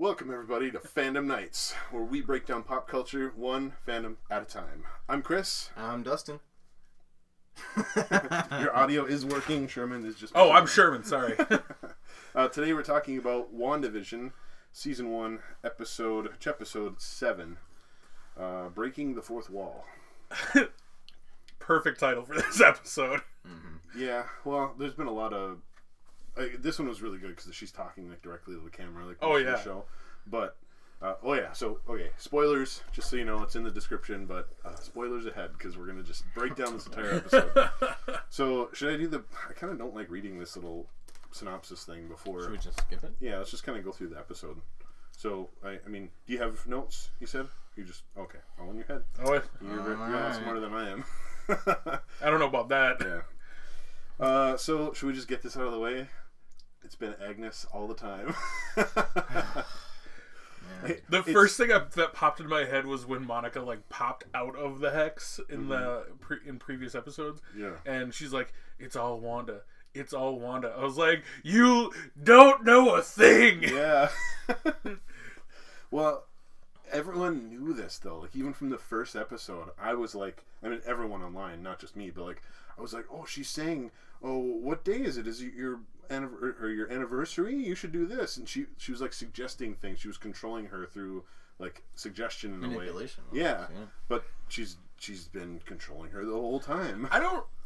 Welcome everybody to Phandom Knights, where we break down pop culture one fandom at a time. I'm Chris. I'm Dustin. Your audio is working. Sherman is just... Oh, I'm Sherman, sorry. Today we're talking about Wandavision, Season 1, Episode 7, Breaking the Fourth Wall. Perfect title for this episode. Mm-hmm. Yeah, well, there's been a lot of... this one was really good because she's talking like directly to the camera, like the show. But spoilers. Just so you know, it's in the description. But spoilers ahead because we're gonna just break down this entire episode. So should I do the? I kind of don't like reading this little synopsis thing before. Should we just skip it? Yeah, let's just kind of go through the episode. So I mean, do you have notes? You said you just okay. All in your head. Oh, you're a lot smarter than I am. I don't know about that. Yeah. So should we just get this out of the way? It's been Agnes all the time. The first thing that popped in my head was when Monica like popped out of the hex in in previous episodes. Yeah. And she's like, "It's all Wanda. It's all Wanda." I was like, "You don't know a thing." Yeah. Well, everyone knew this though. Like even from the first episode, I was like, I mean, everyone online, not just me, but like, I was like, "Oh, she's saying, oh, what day is it? Is it your anniversary? You should do this." And she was like suggesting things. She was controlling her through like suggestion in a way. Yeah, but she's been controlling her the whole time.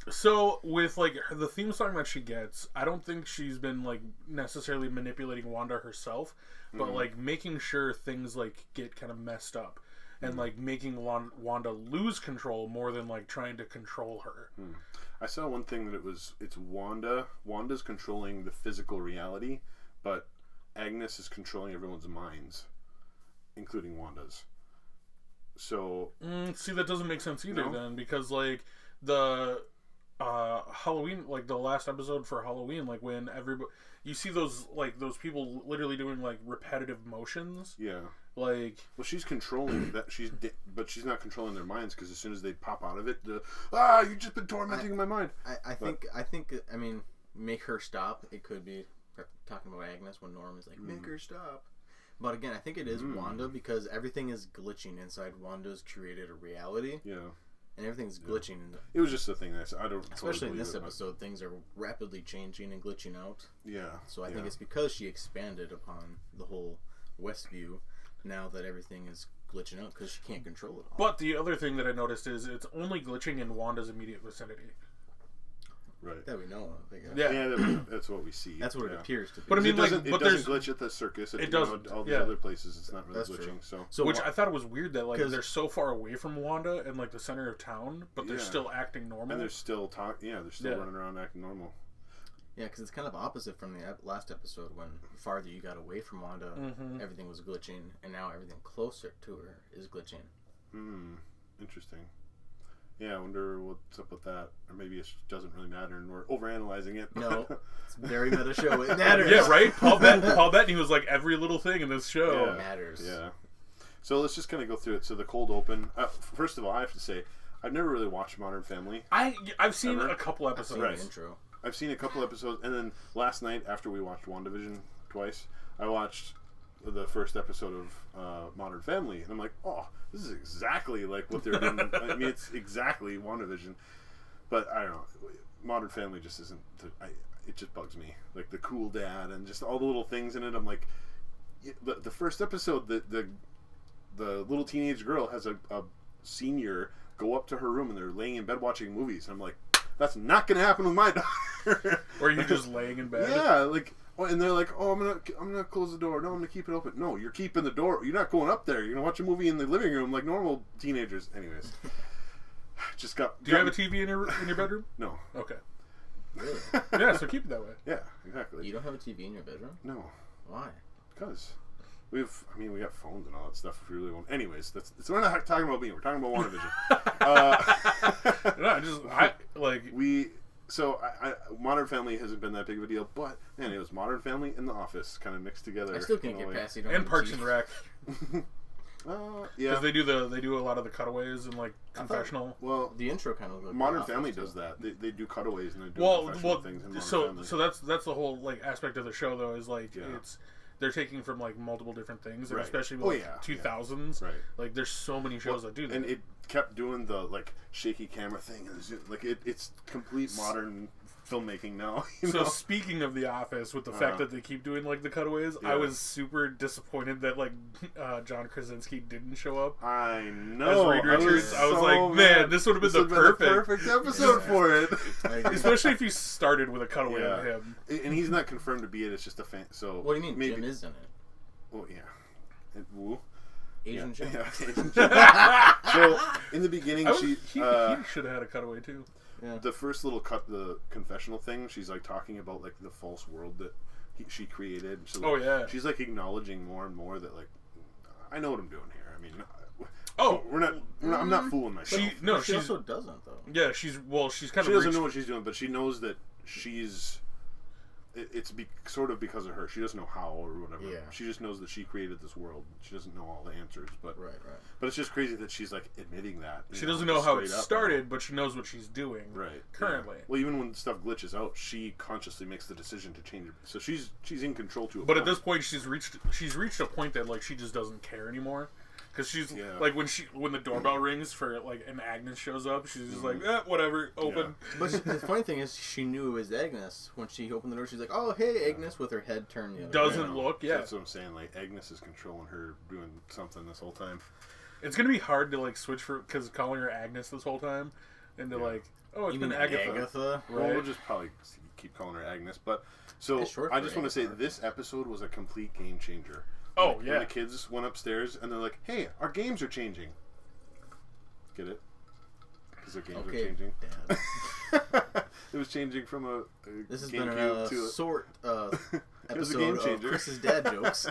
So with like the theme song that she gets, I don't think she's been like necessarily manipulating Wanda herself, but like making sure things like get kind of messed up and like making Wanda lose control more than like trying to control her. I saw one thing that it's Wanda. Wanda's controlling the physical reality, but Agnes is controlling everyone's minds, including Wanda's. So see, that doesn't make sense either then, because like the Halloween, like the last episode for Halloween, like when everybody, you see those people literally doing like repetitive motions. Yeah. Like, well, she's controlling that. But she's not controlling their minds because as soon as they pop out of it, you've just been tormenting my mind. I think. I mean, make her stop. It could be talking about Agnes when Norm is like, make her stop. But again, I think it is Wanda because everything is glitching inside Wanda's created a reality. Yeah. And everything's glitching. It was just a thing I don't. Especially in this episode, things are rapidly changing and glitching out. Yeah. So I think it's because she expanded upon the whole Westview. Now that everything is glitching out because she can't control it all. But the other thing that I noticed is it's only glitching in Wanda's immediate vicinity. Right. That we know of. I guess. Yeah, that's what we see. That's what it appears to be. But I mean, it doesn't glitch at the circus. It doesn't. All these other places, it's not really glitching. True. So which I thought it was weird that like they're so far away from Wanda and like the center of town, but they're still acting normal. And they're still they're still running around acting normal. Yeah, because it's kind of opposite from the last episode when the farther you got away from Wanda, everything was glitching, and now everything closer to her is glitching. Interesting. Yeah, I wonder what's up with that. Or maybe it doesn't really matter and we're overanalyzing it. No, it's a very meta show. It matters. Yeah, right? Paul Bettany was like, every little thing in this show matters. Yeah. So let's just kind of go through it. So the cold open. First of all, I have to say, I've never really watched Modern Family. I've seen a couple episodes. I've seen the intro. I've seen a couple episodes, and then last night after we watched WandaVision twice, I watched the first episode of Modern Family, and I'm like, oh, this is exactly like what they're doing. I mean, it's exactly WandaVision, but I don't know. Modern Family just isn't. It just bugs me, like the cool dad and just all the little things in it. I'm like, the first episode, the little teenage girl has a senior go up to her room, and they're laying in bed watching movies. And I'm like, that's not gonna happen with my daughter. Or you're just laying in bed. Yeah, like, and they're like, oh, I'm gonna close the door. No, I'm gonna keep it open. No, you're keeping the door. You're not going up there. You're gonna watch a movie in the living room like normal teenagers. Anyways, just got. Do you have a TV in your bedroom? No. Okay. Really? Yeah, so keep it that way. Yeah, exactly. You don't have a TV in your bedroom? No. Why? Because we got phones and all that stuff if we really want. Anyways, we're not talking about me. We're talking about WandaVision. Modern Family hasn't been that big of a deal, but man, it was Modern Family and The Office kind of mixed together. I still can't get past it. And Parks and Rec. Yeah, because they do a lot of the cutaways and like confessional. Well, the intro kind of looks Modern Family does that. They do cutaways and they do confessional things in Modern Family. So that's the whole like aspect of the show though is like it's they're taking from like multiple different things, and Right. especially with 2000s. Right. Like there's so many shows that do that. And it kept doing the like shaky camera thing, and like it's complete modern filmmaking now. So speaking of The Office, with the fact that they keep doing like the cutaways, I was super disappointed that like John Krasinski didn't show up. I know. As Reed Richards, I was like, man, this would have been the perfect episode for it. Especially if you started with a cutaway of him. And he's not confirmed to be it. It's just a fan. So what do you mean? Maybe, Jim is in it. Oh yeah. Asian Jim. Yeah, Asian Jim. So in the beginning, he should have had a cutaway too. Yeah. The first little the confessional thing, she's like talking about like the false world that she created. So, like, she's like acknowledging more and more that like I know what I'm doing here. I mean, I'm not fooling myself. She also doesn't though. Yeah, she's kind of. She doesn't know what she's doing, but she knows that she's. It's sort of because of her. She doesn't know how or whatever. Yeah. She just knows that she created this world. She doesn't know all the answers, but right. But it's just crazy that she's like admitting that. She doesn't know how it started, but she knows what she's doing. Right. Currently. Yeah. Well, even when stuff glitches out, she consciously makes the decision to change it. So she's in control to it. But at this point, she's reached a point that like she just doesn't care anymore. Because she's like when the doorbell rings for like and Agnes shows up, she's just like whatever, open. Yeah. But the funny thing is, she knew it was Agnes when she opened the door. She's like, "Oh, hey, Agnes," with her head turned the other Doesn't way. look. So that's what I'm saying. Like Agnes is controlling her, doing something this whole time. It's gonna be hard to like switch because calling her Agnes this whole time, and to like, oh, it's been Agatha. Right? Well, we'll just probably keep calling her Agnes. But so I just want to say this episode was a complete game changer. Oh, when the kids went upstairs and they're like, "Hey, our games are changing." Get it? Because their games are changing. It was changing from a this has GameCube been a to a short episode game of changer. Chris's dad jokes.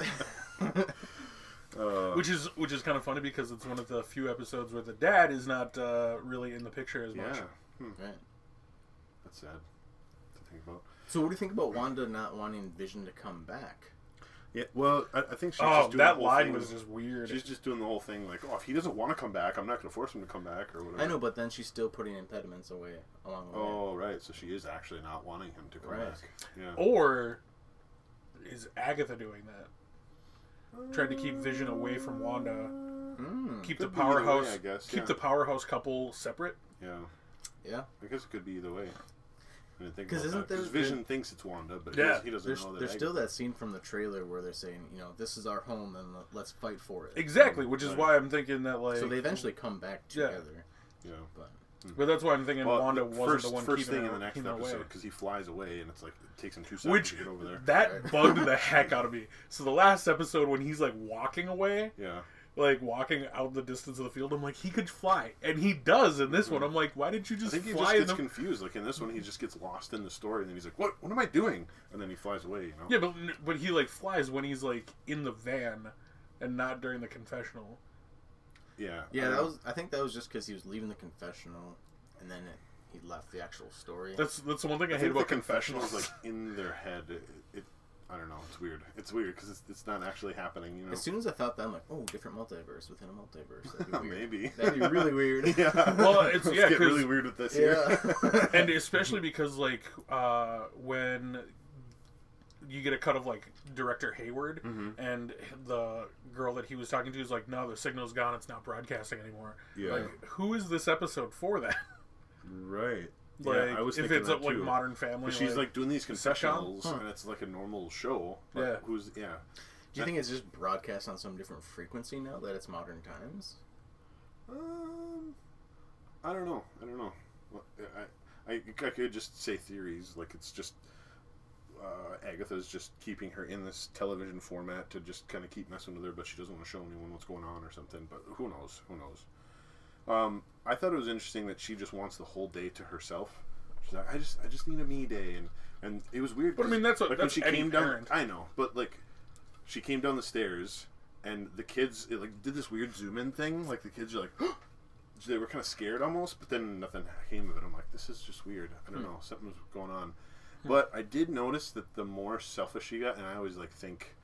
Which is kind of funny because it's one of the few episodes where the dad is not really in the picture as much. Right. That's sad to think about. So what do you think about Wanda not wanting Vision to come back? Yeah, well, I think she's just doing that the whole line thing. was just weird. She's just doing the whole thing like, if he doesn't want to come back, I'm not going to force him to come back or whatever. I know, but then she's still putting impediments away along the way. Oh, right. So she is actually not wanting him to come back. Yeah. Or is Agatha doing that? Trying to keep Vision away from Wanda. Keep the powerhouse. Way, I guess. Keep the powerhouse couple separate. Yeah. Yeah. I guess it could be either way. Because isn't there Vision thinks it's Wanda, but he doesn't know that. There's still that scene from the trailer where they're saying, this is our home and let's fight for it. Exactly, which is why I'm thinking that like. So they eventually come back together. Yeah. But that's why I'm thinking Wanda wasn't the one first keeping thing her, in the next episode because he flies away and it's like it takes him 2 seconds to get over there. That bugged the heck out of me. So the last episode when he's like walking away. Yeah. Like walking out the distance of the field, I'm like, he could fly, and he does in this one. I'm like, why didn't you just fly? I think he just gets confused. Like in this one, he just gets lost in the story, and then he's like, "What? What am I doing?" And then he flies away. Yeah, but he like flies when he's like in the van, and not during the confessional. Yeah. Yeah, I think that was just because he was leaving the confessional, and then he left the actual story. That's the one thing I hate about confessionals. Like in their head, I don't know. It's weird. It's weird because it's not actually happening. As soon as I thought that, I'm like, oh, different multiverse within a multiverse. That'd be weird. Maybe that'd be really weird. Yeah. Well, it's get really weird with this here. And especially because like when you get a cut of like director Hayward and the girl that he was talking to is like, no, the signal's gone. It's not broadcasting anymore. Yeah. Like, who is this episode for then? Right. Like, I was if it's like Modern Family, she's like doing these confessionals, and it's like a normal show. But Do you think it's just broadcast on some different frequency now that it's modern times? I don't know. I could just say theories. Like it's just Agatha's just keeping her in this television format to just kind of keep messing with her, but she doesn't want to show anyone what's going on or something. But who knows? I thought it was interesting that she just wants the whole day to herself. She's like, I just need a me day, and it was weird. But I mean, that's what like that's when she came parent. down. I know, but like she came down the stairs, and the kids did this weird zoom in thing. Like the kids are like, they were kind of scared almost, but then nothing came of it. I'm like, this is just weird. I don't know, something's going on. But I did notice that the more selfish she got, and I always think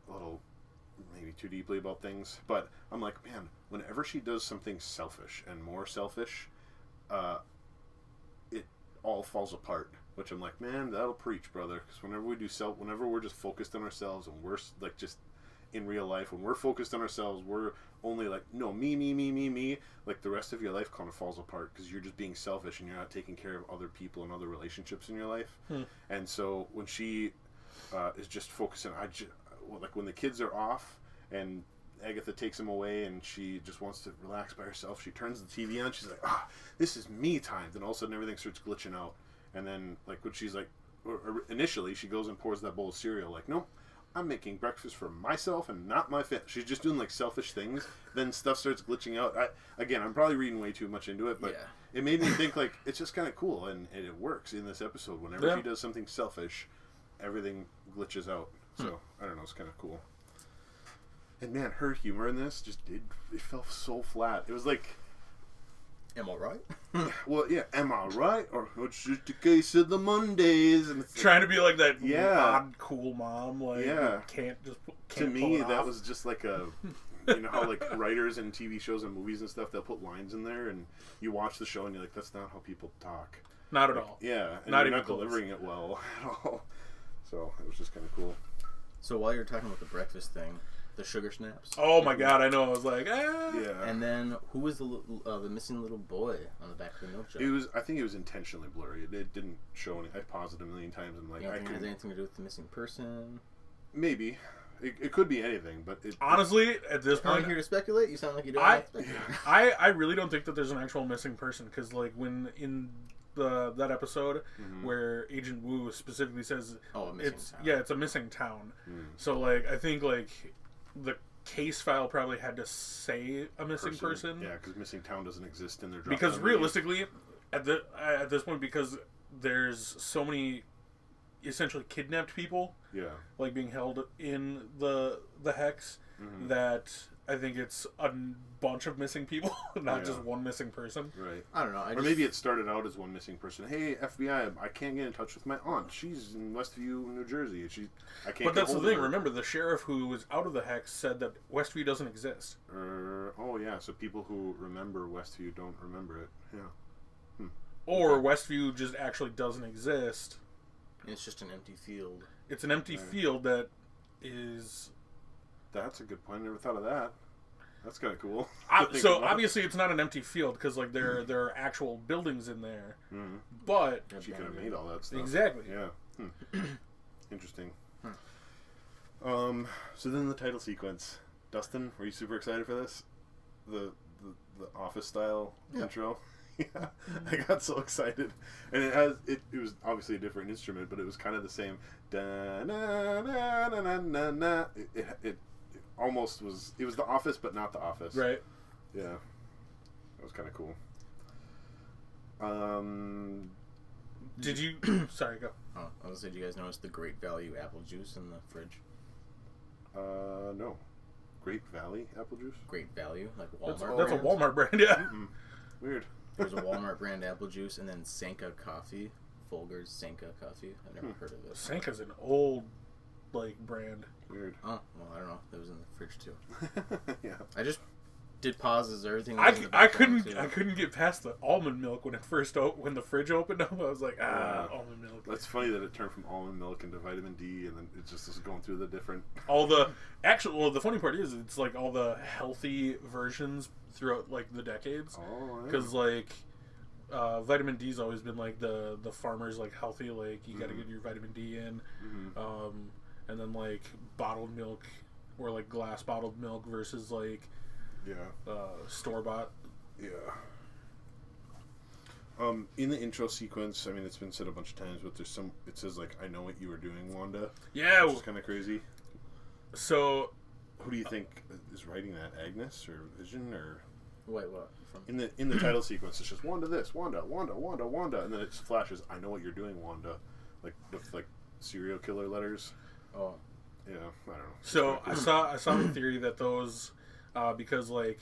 a little maybe too deeply about things, but I'm like, man, whenever she does something selfish and more selfish, it all falls apart. which I'm like, man, that'll preach, brother. Because whenever we're just focused on ourselves and we're like just in real life, when we're focused on ourselves, we're only like, no, me. Like the rest of your life kind of falls apart because you're just being selfish and you're not taking care of other people and other relationships in your life. And so when she is just focusing, like when the kids are off and Agatha takes him away and she just wants to relax by herself, she turns the TV on, she's like, this is me time. Then all of a sudden everything starts glitching out. And then like when she's like, or initially she goes and pours that bowl of cereal, like, nope, I'm making breakfast for myself and not my family. She's just doing like selfish things. Then stuff starts glitching out. I'm probably reading way too much into it, but it made me think like it's just kind of cool, and it works in this episode. Whenever she does something selfish, everything glitches out. So I don't know, it's kind of cool. And man, her humor in this it felt so flat. It was like, am I right? Well, yeah, am I right? Or it's just a case of the Mondays. And it's trying to be like that odd, cool mom. Like, can't to me, that was just like a, you know how like writers in TV shows and movies and stuff, they'll put lines in there and you watch the show and you're like, that's not how people talk. Not at all. Yeah. And not you're even not delivering it well at all. So it was just kind of cool. So while you're talking about the breakfast thing, the sugar snaps. Oh my god, I know. I was like, Yeah. And then who was the missing little boy on the back of the milk jug? I think it was intentionally blurry. It didn't show any. I paused it a million times and like, you think it has anything to do with the missing person? Maybe. It could be anything, but honestly, at this point, I'm here to speculate. You sound like you don't like speculating. I really don't think that there's an actual missing person, because like when in that episode where Agent Wu specifically says it's a missing town. So like I think like the case file probably had to say a missing person. Yeah, because missing town doesn't exist in their drop. Because realistically, at this point, because there's so many essentially kidnapped people, like being held in the hex, that I think it's a bunch of missing people, not just one missing person. Right. I don't know. Or maybe it started out as one missing person. Hey, FBI, I can't get in touch with my aunt. She's in Westview, New Jersey. I can't. But that's the thing. Remember, the sheriff who was out of the hex said that Westview doesn't exist. So people who remember Westview don't remember it. Yeah. Or Westview just actually doesn't exist. It's just an empty field. It's an empty field that is... That's a good point. I never thought of that. That's kind of cool. So obviously it's not an empty field because like there are actual buildings in there. But she could have made all that stuff. Exactly. Yeah. Interesting. So then the title sequence. Dustin, were you super excited for this? The Office style intro. Yeah, I got so excited, and it was obviously a different instrument, but it was kind of the same. Da na na na na na na. It almost was. It was The Office, but not The Office. Right. Yeah, that was kind of cool. Did you? Sorry, go. Oh, I was gonna say, did you guys notice the Great Value apple juice in the fridge? No. Great Valley apple juice. Great Value, like Walmart. That's a Walmart brand. Yeah. Weird. There's a Walmart brand apple juice, and then Sanka coffee. Folger's Sanka coffee. I've never heard of this. Sanka's an old, like, brand. Weird. Oh, well, I don't know. That was in the fridge too. Yeah. I just did pauses. Everything. I couldn't get past the almond milk when when the fridge opened up. I was like, almond milk. That's funny that it turned from almond milk into vitamin D, and then it just is going through the different. The funny part is it's like all the healthy versions throughout like the decades. Oh. Because like vitamin D's always been like the farmers like healthy, like you got to get your vitamin D in, and then like bottled milk or like glass bottled milk versus like store bought. Yeah. In the intro sequence, I mean, it's been said a bunch of times, but there's it says like, "I know what you were doing, Wanda." Yeah, which is kind of crazy. So, who do you think is writing that? Agnes or Vision or? Wait, what? In the title sequence, it's just Wanda this, Wanda, Wanda, Wanda, Wanda, and then it flashes, "I know what you're doing, Wanda," like with like serial killer letters. Oh. Yeah, I don't know. So I saw the theory that those, because like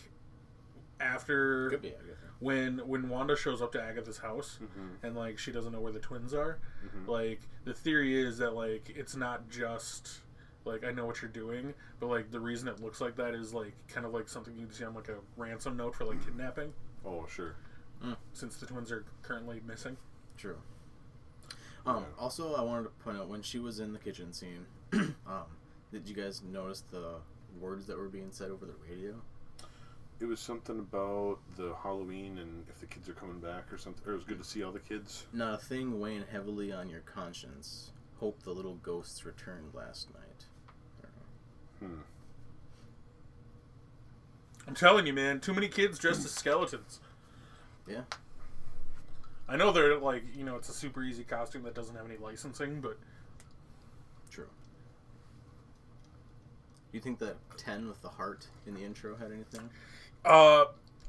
after could be Agatha. When Wanda shows up to Agatha's house and like she doesn't know where the twins are, like the theory is that like it's not just like, I know what you're doing, but like the reason it looks like that is like kind of like something you'd see on like a ransom note for like kidnapping. Oh, sure. Since the twins are currently missing. True. Also, I wanted to point out when she was in the kitchen scene, did you guys notice the words that were being said over the radio? It was something about the Halloween and if the kids are coming back or something. Or it was good to see all the kids. Not a thing weighing heavily on your conscience. Hope the little ghosts returned last night. I'm telling you, man, too many kids dressed as skeletons. Yeah. I know they're like, it's a super easy costume that doesn't have any licensing, but... True. You think that 10 with the heart in the intro had anything?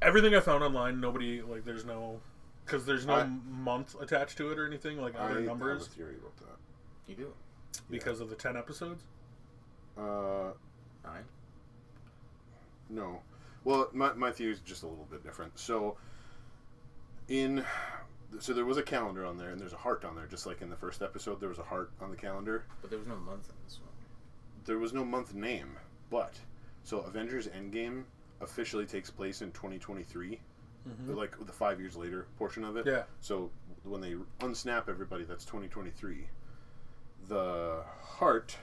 Everything I found online, nobody, like, there's no month attached to it or anything, like other numbers. I have a theory about that. You do? Because of the 10 episodes? 9? No. Well, my theory is just a little bit different. So there was a calendar on there, and there's a heart on there, just like in the first episode, there was a heart on the calendar. But there was no month in this one. There was no month name, so Avengers End Game officially takes place in 2023, like the 5 years later portion of it. Yeah. So when they unsnap everybody, that's 2023. The heart,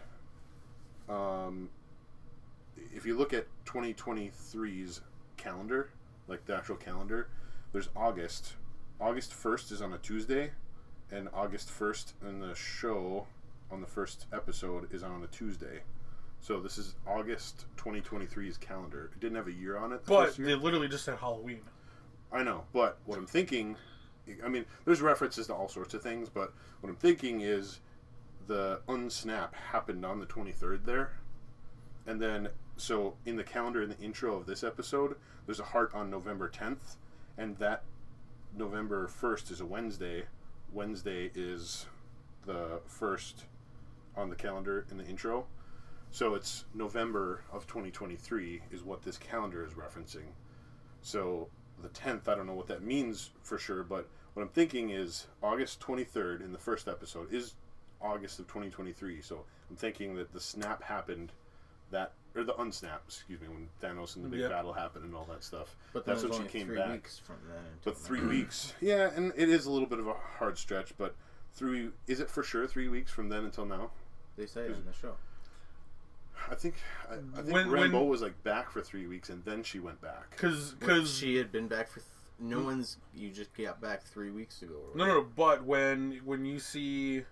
if you look at 2023's calendar, like the actual calendar, there's August. August 1st is on a Tuesday, and August 1st in the show on the first episode is on a Tuesday. So this is August 2023's calendar. It didn't have a year on it. But they literally just said Halloween. I know, but what I'm thinking, I mean, there's references to all sorts of things, but what I'm thinking is the unsnap happened on the 23rd there. And then, so in the calendar, in the intro of this episode, there's a heart on November 10th, and that November 1st is a Wednesday. Wednesday is the first on the calendar in the intro. So it's November of 2023 is what this calendar is referencing. So the 10th, I don't know what that means for sure, but what I'm thinking is August 23rd in the first episode is August of 2023. So I'm thinking that the snap happened or the unsnap, excuse me, when Thanos and the big battle happened and all that stuff. But that's when she came back. 3 weeks from then. But 3 weeks, yeah, and it is a little bit of a hard stretch. But is it for sure 3 weeks from then until now? They say it in the show. I think Rambo was like back for 3 weeks and then she went back. Because she had been back for you just got back 3 weeks ago. No. But when you see,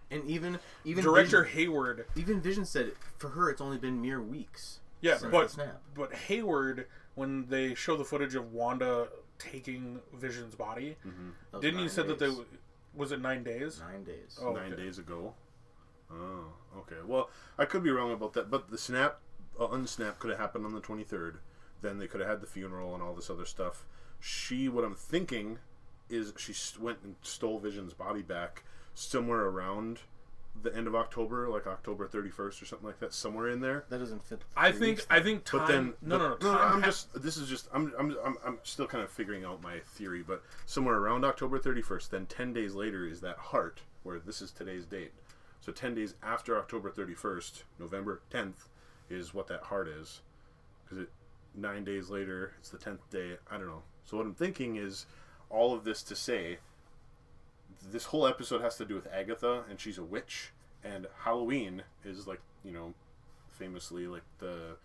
and even director Hayward, even Vision said for her it's only been mere weeks. Yeah, but Hayward, when they show the footage of Wanda taking Vision's body, didn't he say that was it 9 days? 9 days. Oh, 9 days ago. Oh, okay. Well, I could be wrong about that, but the unsnap could have happened on the 23rd. Then they could have had the funeral and all this other stuff. What I'm thinking is she went and stole Vision's body back somewhere around the end of October, like October 31st or something like that, somewhere in there. That doesn't fit. I think time. But then no. I'm still kind of figuring out my theory, but somewhere around October 31st, then 10 days later is that heart, where this is today's date. So 10 days after October 31st, November 10th, is what that heart is. Because 9 days later, it's the 10th day. I don't know. So what I'm thinking is all of this to say, this whole episode has to do with Agatha, and she's a witch. And Halloween is like, famously like the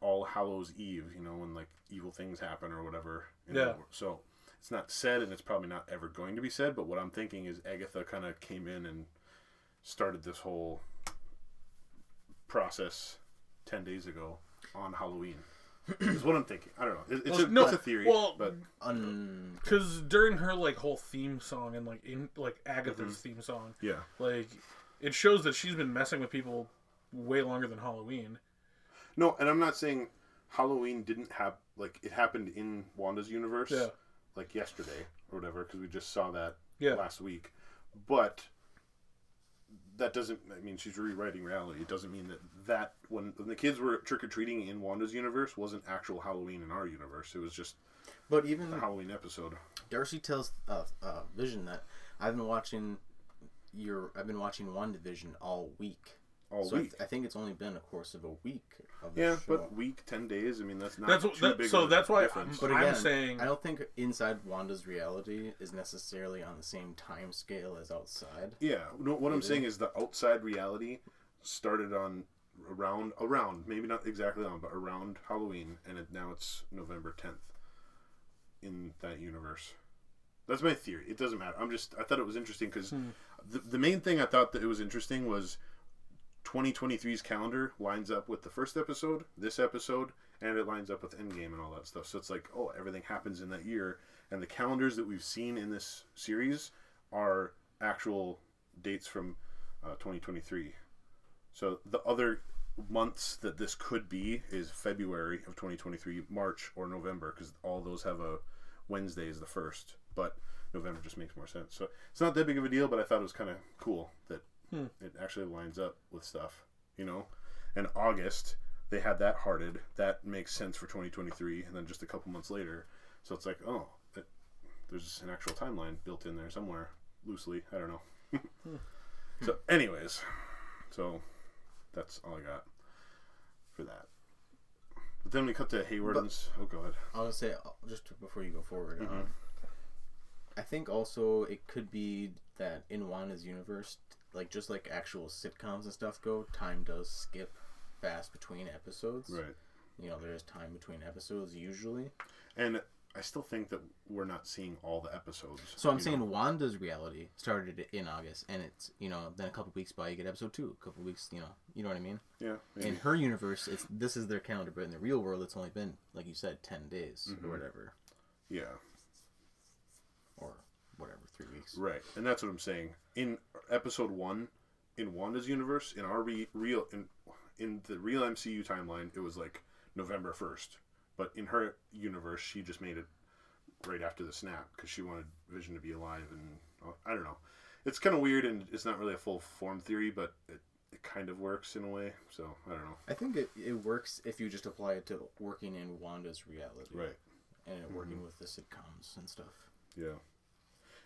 All Hallows Eve, when like evil things happen or whatever. Yeah. So it's not said, and it's probably not ever going to be said. But what I'm thinking is Agatha kind of came in and started this whole process 10 days ago on Halloween. Is what I'm thinking. I don't know. It's a theory. Well, but because during her like whole theme song and like Agatha's theme song, like it shows that she's been messing with people way longer than Halloween. No, and I'm not saying Halloween didn't have it happened in Wanda's universe, like yesterday or whatever, because we just saw that last week, but. That doesn't. I mean, she's rewriting reality. It doesn't mean that when the kids were trick or treating in Wanda's universe wasn't actual Halloween in our universe. It was just. But even the Halloween episode. Darcy tells Vision that I've been watching Wandavision all week, all So week. I think it's only been a course of a week. Of the Yeah, show. but week, 10 days. I mean, that's not That's why difference. But I'm again, saying I don't think inside Wanda's reality is necessarily on the same time scale as outside. Yeah, no, what I'm saying is the outside reality started on around maybe not exactly on, but around Halloween, and now it's November 10th in that universe. That's my theory. It doesn't matter. I thought it was interesting because the main thing I thought that it was interesting was 2023's calendar lines up with the first episode, this episode, and it lines up with Endgame and all that stuff. So it's like, oh, everything happens in that year, and the calendars that we've seen in this series are actual dates from 2023. So the other months that this could be is February of 2023, March, or November, because all those have a Wednesday is the first, but November just makes more sense. So it's not that big of a deal, but I thought it was kind of cool that it actually lines up with stuff, you know. And August, they had that hearted. That makes sense for 2023, and then just a couple months later, so it's like, oh, there's an actual timeline built in there somewhere, loosely. I don't know. So, anyways, so that's all I got for that. But then we cut to Hayward. Oh, go ahead. I was gonna say, just before you go forward, I think also it could be that in Wanda's universe, like just like actual sitcoms and stuff go, time does skip fast between episodes. Right. You know, there is time between episodes usually. And I still think that we're not seeing all the episodes. So I'm saying Wanda's reality started in August, and it's, you know, then a couple weeks by you get episode 2. A couple weeks, you know what I mean? Yeah. Maybe. In her universe, this is their calendar, but in the real world, it's only been, like you said, 10 days or whatever. Yeah. Or whatever, 3 weeks. Right, and that's what I'm saying. In episode 1, in Wanda's universe, in our in the real MCU timeline, it was like November 1st. But in her universe, she just made it right after the snap because she wanted Vision to be alive, and I don't know. It's kind of weird, and it's not really a full form theory, but it kind of works in a way. So I don't know. I think it works if you just apply it to working in Wanda's reality, Right? And working with the sitcoms and stuff. Yeah,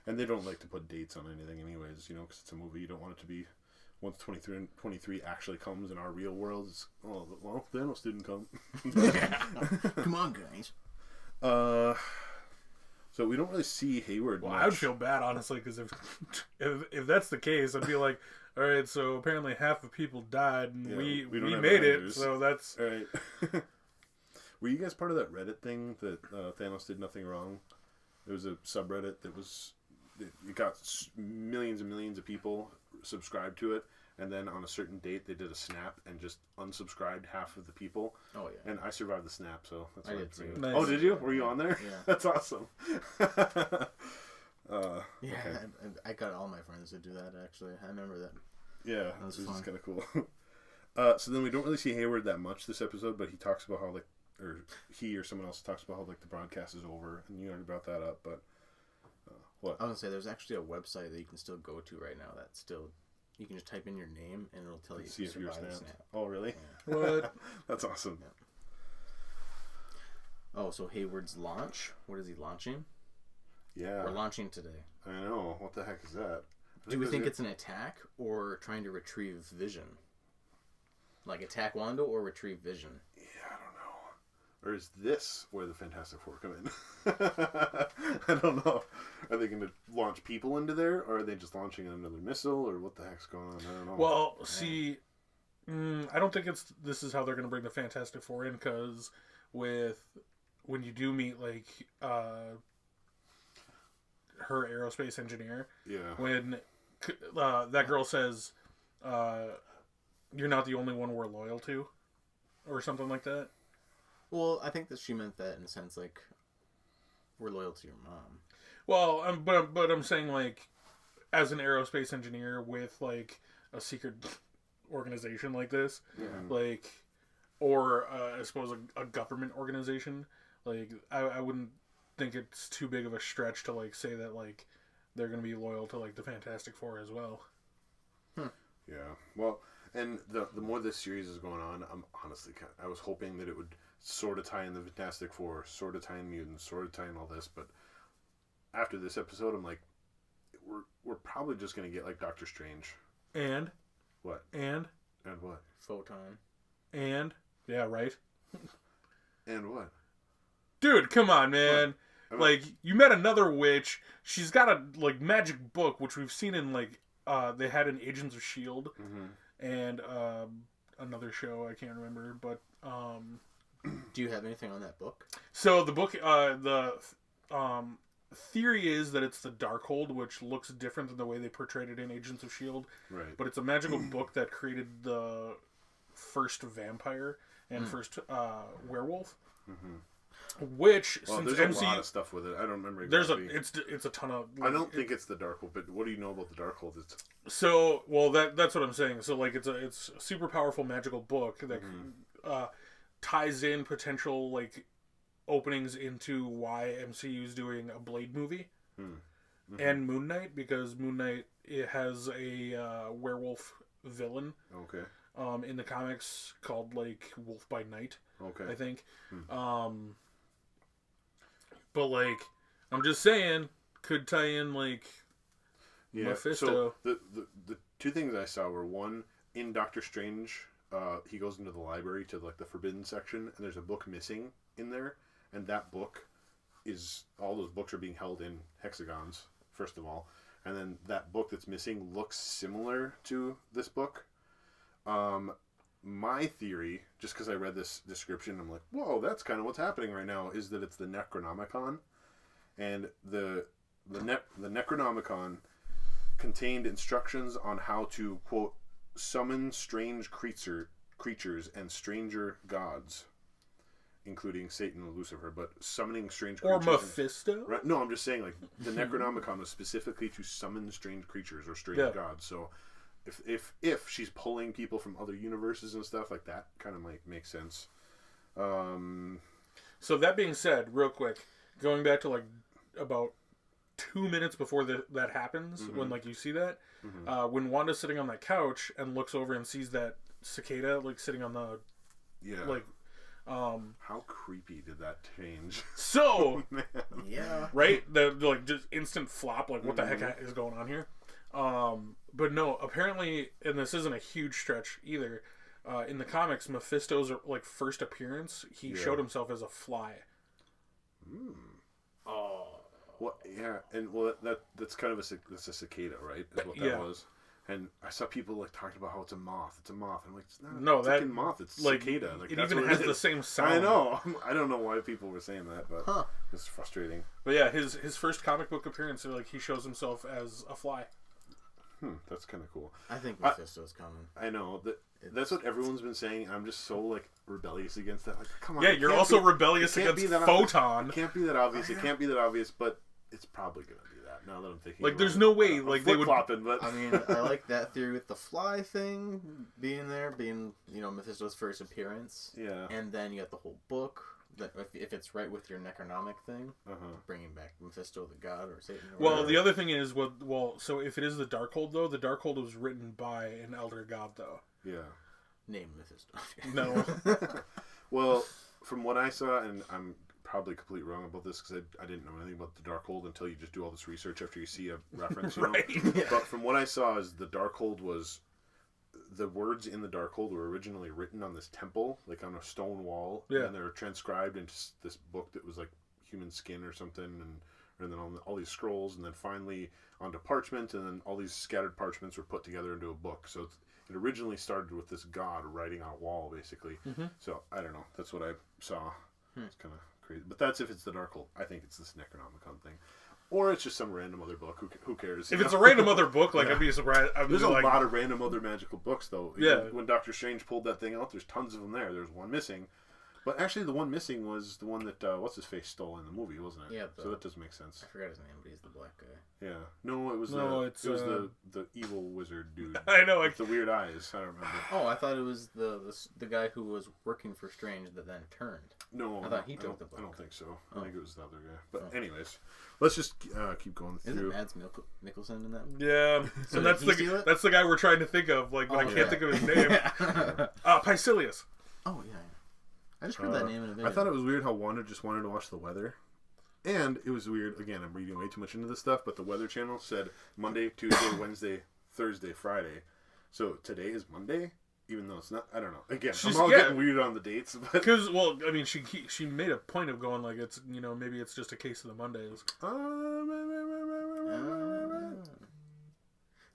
and they don't like to put dates on anything, anyways. You know, because it's a movie. You don't want it to be once 23 actually comes in our real world. It's, oh well, Thanos didn't come. Come on, guys. So we don't really see Hayward Well, much. I would feel bad, honestly, because if that's the case, I'd be like, all right, so apparently half the people died, and we don't have made Avengers. it, so that's... All right. Were you guys part of that Reddit thing that Thanos did nothing wrong? There was a subreddit that was... It got millions and millions of people subscribed to it, and then on a certain date they did a snap and just unsubscribed half of the people. Oh yeah. And I survived the snap, so that's I why did bring it too. up. Nice. Oh, did you? Were you on there? Yeah. That's awesome. Yeah, okay. I got all my friends to do that, actually. I remember that. Yeah, was this is fun. kind of cool. So then we don't really see Hayward that much this episode, but he talks about how, like, or he or someone else talks about how, like, the broadcast is over, and you already brought that up, but what? I was going to say, there's actually a website that you can still go to right now that's still... You can just type in your name, and it'll tell you See if you're survived the snapped. snap. Oh, really? Yeah. What? That's awesome. Oh, so Hayward's launch? What is he launching? Yeah. We're launching today. I know. What the heck is that? Do we think it's an attack or trying to retrieve Vision? Like attack Wanda or retrieve Vision? Yeah, I don't know. Or is this where the Fantastic Four come in? I don't know. Are they going to launch people into there, or are they just launching another missile, or what the heck's going on? I don't know. Well, see, I don't think this is how they're going to bring the Fantastic Four in, because when you do meet, like, her aerospace engineer, yeah. when that girl says, you're not the only one we're loyal to, or something like that. Well, I think that she meant that in a sense, like, we're loyal to your mom. Well, but I'm saying, like, as an aerospace engineer with, like, a secret organization like this, like, or I suppose a government organization, like, I wouldn't think it's too big of a stretch to, like, say that, like, they're going to be loyal to, like, the Fantastic Four as well. Yeah. Well, and the more this series is going on, I'm honestly I was hoping that it would sort of tie in the Fantastic Four, sort of tie in mutants, sort of tie in all this, but after this episode, I'm like, we're probably just going to get, like, Doctor Strange. And What? And And what? Photon. And yeah, right. And what? Dude, come on, man. What? Like, you met another witch. She's got a like magic book, which we've seen in like they had in Agents of S.H.I.E.L.D. And another show I can't remember, but Do you have anything on that book? so the book the theory is that it's the Darkhold, which looks different than the way they portrayed it in Agents of S.H.I.E.L.D. Right. But it's a magical book that created the first vampire and first werewolf. Which Well, since there's MCU, a lot of stuff with it. I don't remember there's exactly. it's a ton of. I don't think it's the Darkhold, but what do you know about the Darkhold? It's So well that's what I'm saying. So like it's a super powerful magical book that ties in potential like openings into why MCU is doing a Blade movie and Moon Knight, because Moon Knight it has a werewolf villain. Okay. In the comics called like Wolf by Night. Okay. I think. But like, I'm just saying, could tie in like Mephisto. So the two things I saw were, one, in Doctor Strange, he goes into the library to like the forbidden section, and there's a book missing in there, and that book is, all those books are being held in hexagons, first of all, and then that book that's missing looks similar to this book. My theory, just because I read this description, I'm like, whoa, that's kind of what's happening right now, is that it's the Necronomicon, and the Necronomicon contained instructions on how to, quote, summon strange creatures and stranger gods, including Satan and Lucifer, but summoning strange creatures. Or Mephisto? Right? No, I'm just saying, like, the Necronomicon was specifically to summon strange creatures or strange gods, so if she's pulling people from other universes and stuff like that, kind of might make sense. So that being said, real quick, going back to like about 2 minutes before that happens, when like you see that, when Wanda's sitting on that couch and looks over and sees that cicada like sitting on the like how creepy did that change? So Yeah. right, the like just instant flop, like what the heck is going on here? But no, apparently, and this isn't a huge stretch either, in the comics, Mephisto's like first appearance, he showed himself as a fly. Oh. Well, yeah, and well, that's kind of that's a cicada, right? Is what that was. And I saw people like talking about how it's a moth. It's a moth. I'm like, it's not. No, it's that a moth. It's like cicada. Like, it that's even what has it the is. same sound. I know. I don't know why people were saying that, but it's frustrating. But yeah, his first comic book appearance, like he shows himself as a fly. That's kind of cool. I think Mephisto's coming. I know that's what everyone's been saying. I'm just so like rebellious against that. Like, come on. Yeah, you're also rebellious against Photon. It can't be that obvious. It can't be that obvious, but it's probably gonna be that. Now that I'm thinking, Like, there's no way like they would. But I mean, I like that theory with the fly thing being there, being Mephisto's first appearance. Yeah. And then you got the whole book. That if it's right with your Necronomic thing, bringing back Mephisto the god or Satan. Or Well, whatever. the other thing is, so if it is the Darkhold though, the Darkhold was written by an elder god though. Yeah. Name Mephisto. No. Well, from what I saw, and I'm probably completely wrong about this because I didn't know anything about the Darkhold until you just do all this research after you see a reference, you know? Right. Yeah. But from what I saw, is the Darkhold was, the words in the Darkhold were originally written on this temple, like on a stone wall, and they were transcribed into this book that was like human skin or something, and then on all these scrolls, and then finally onto parchment, and then all these scattered parchments were put together into a book. So it originally started with this god writing on a wall, basically. So I don't know. That's what I saw. It's kind of crazy, but that's if it's the Darkhold. I think it's this Necronomicon thing. Or it's just some random other book. Who cares? If it's a random other book, like I'd be surprised. There's a lot of random other magical books, though. Yeah. When Doctor Strange pulled that thing out, there's tons of them there. There's one missing. But actually, the one missing was the one that, what's-his-face stole in the movie, wasn't it? Yeah. So that does make sense. I forgot his name, but he's the black guy. Yeah. No, it was the evil wizard dude. I know. With the weird eyes. I don't remember. Oh, I thought it was the guy who was working for Strange that then turned. No, I thought he took the book. I don't think so. I think it was the other guy. But anyways, let's just keep going through. Isn't Mads Mikkelsen in that? Yeah. So and that's the guy we're trying to think of. Like, but I can't think of his name. Pycilius. Oh yeah. I just heard that name in a video. I thought it was weird how Wanda just wanted to watch the weather. And it was weird, again, I'm reading way too much into this stuff, but the Weather Channel said Monday, Tuesday, Wednesday, Thursday, Friday. So today is Monday? even though it's not. I don't know. Again, She's- I'm all yeah. getting weird on the dates, but Because, well, I mean, she made a point of going like it's maybe it's just a case of the Mondays.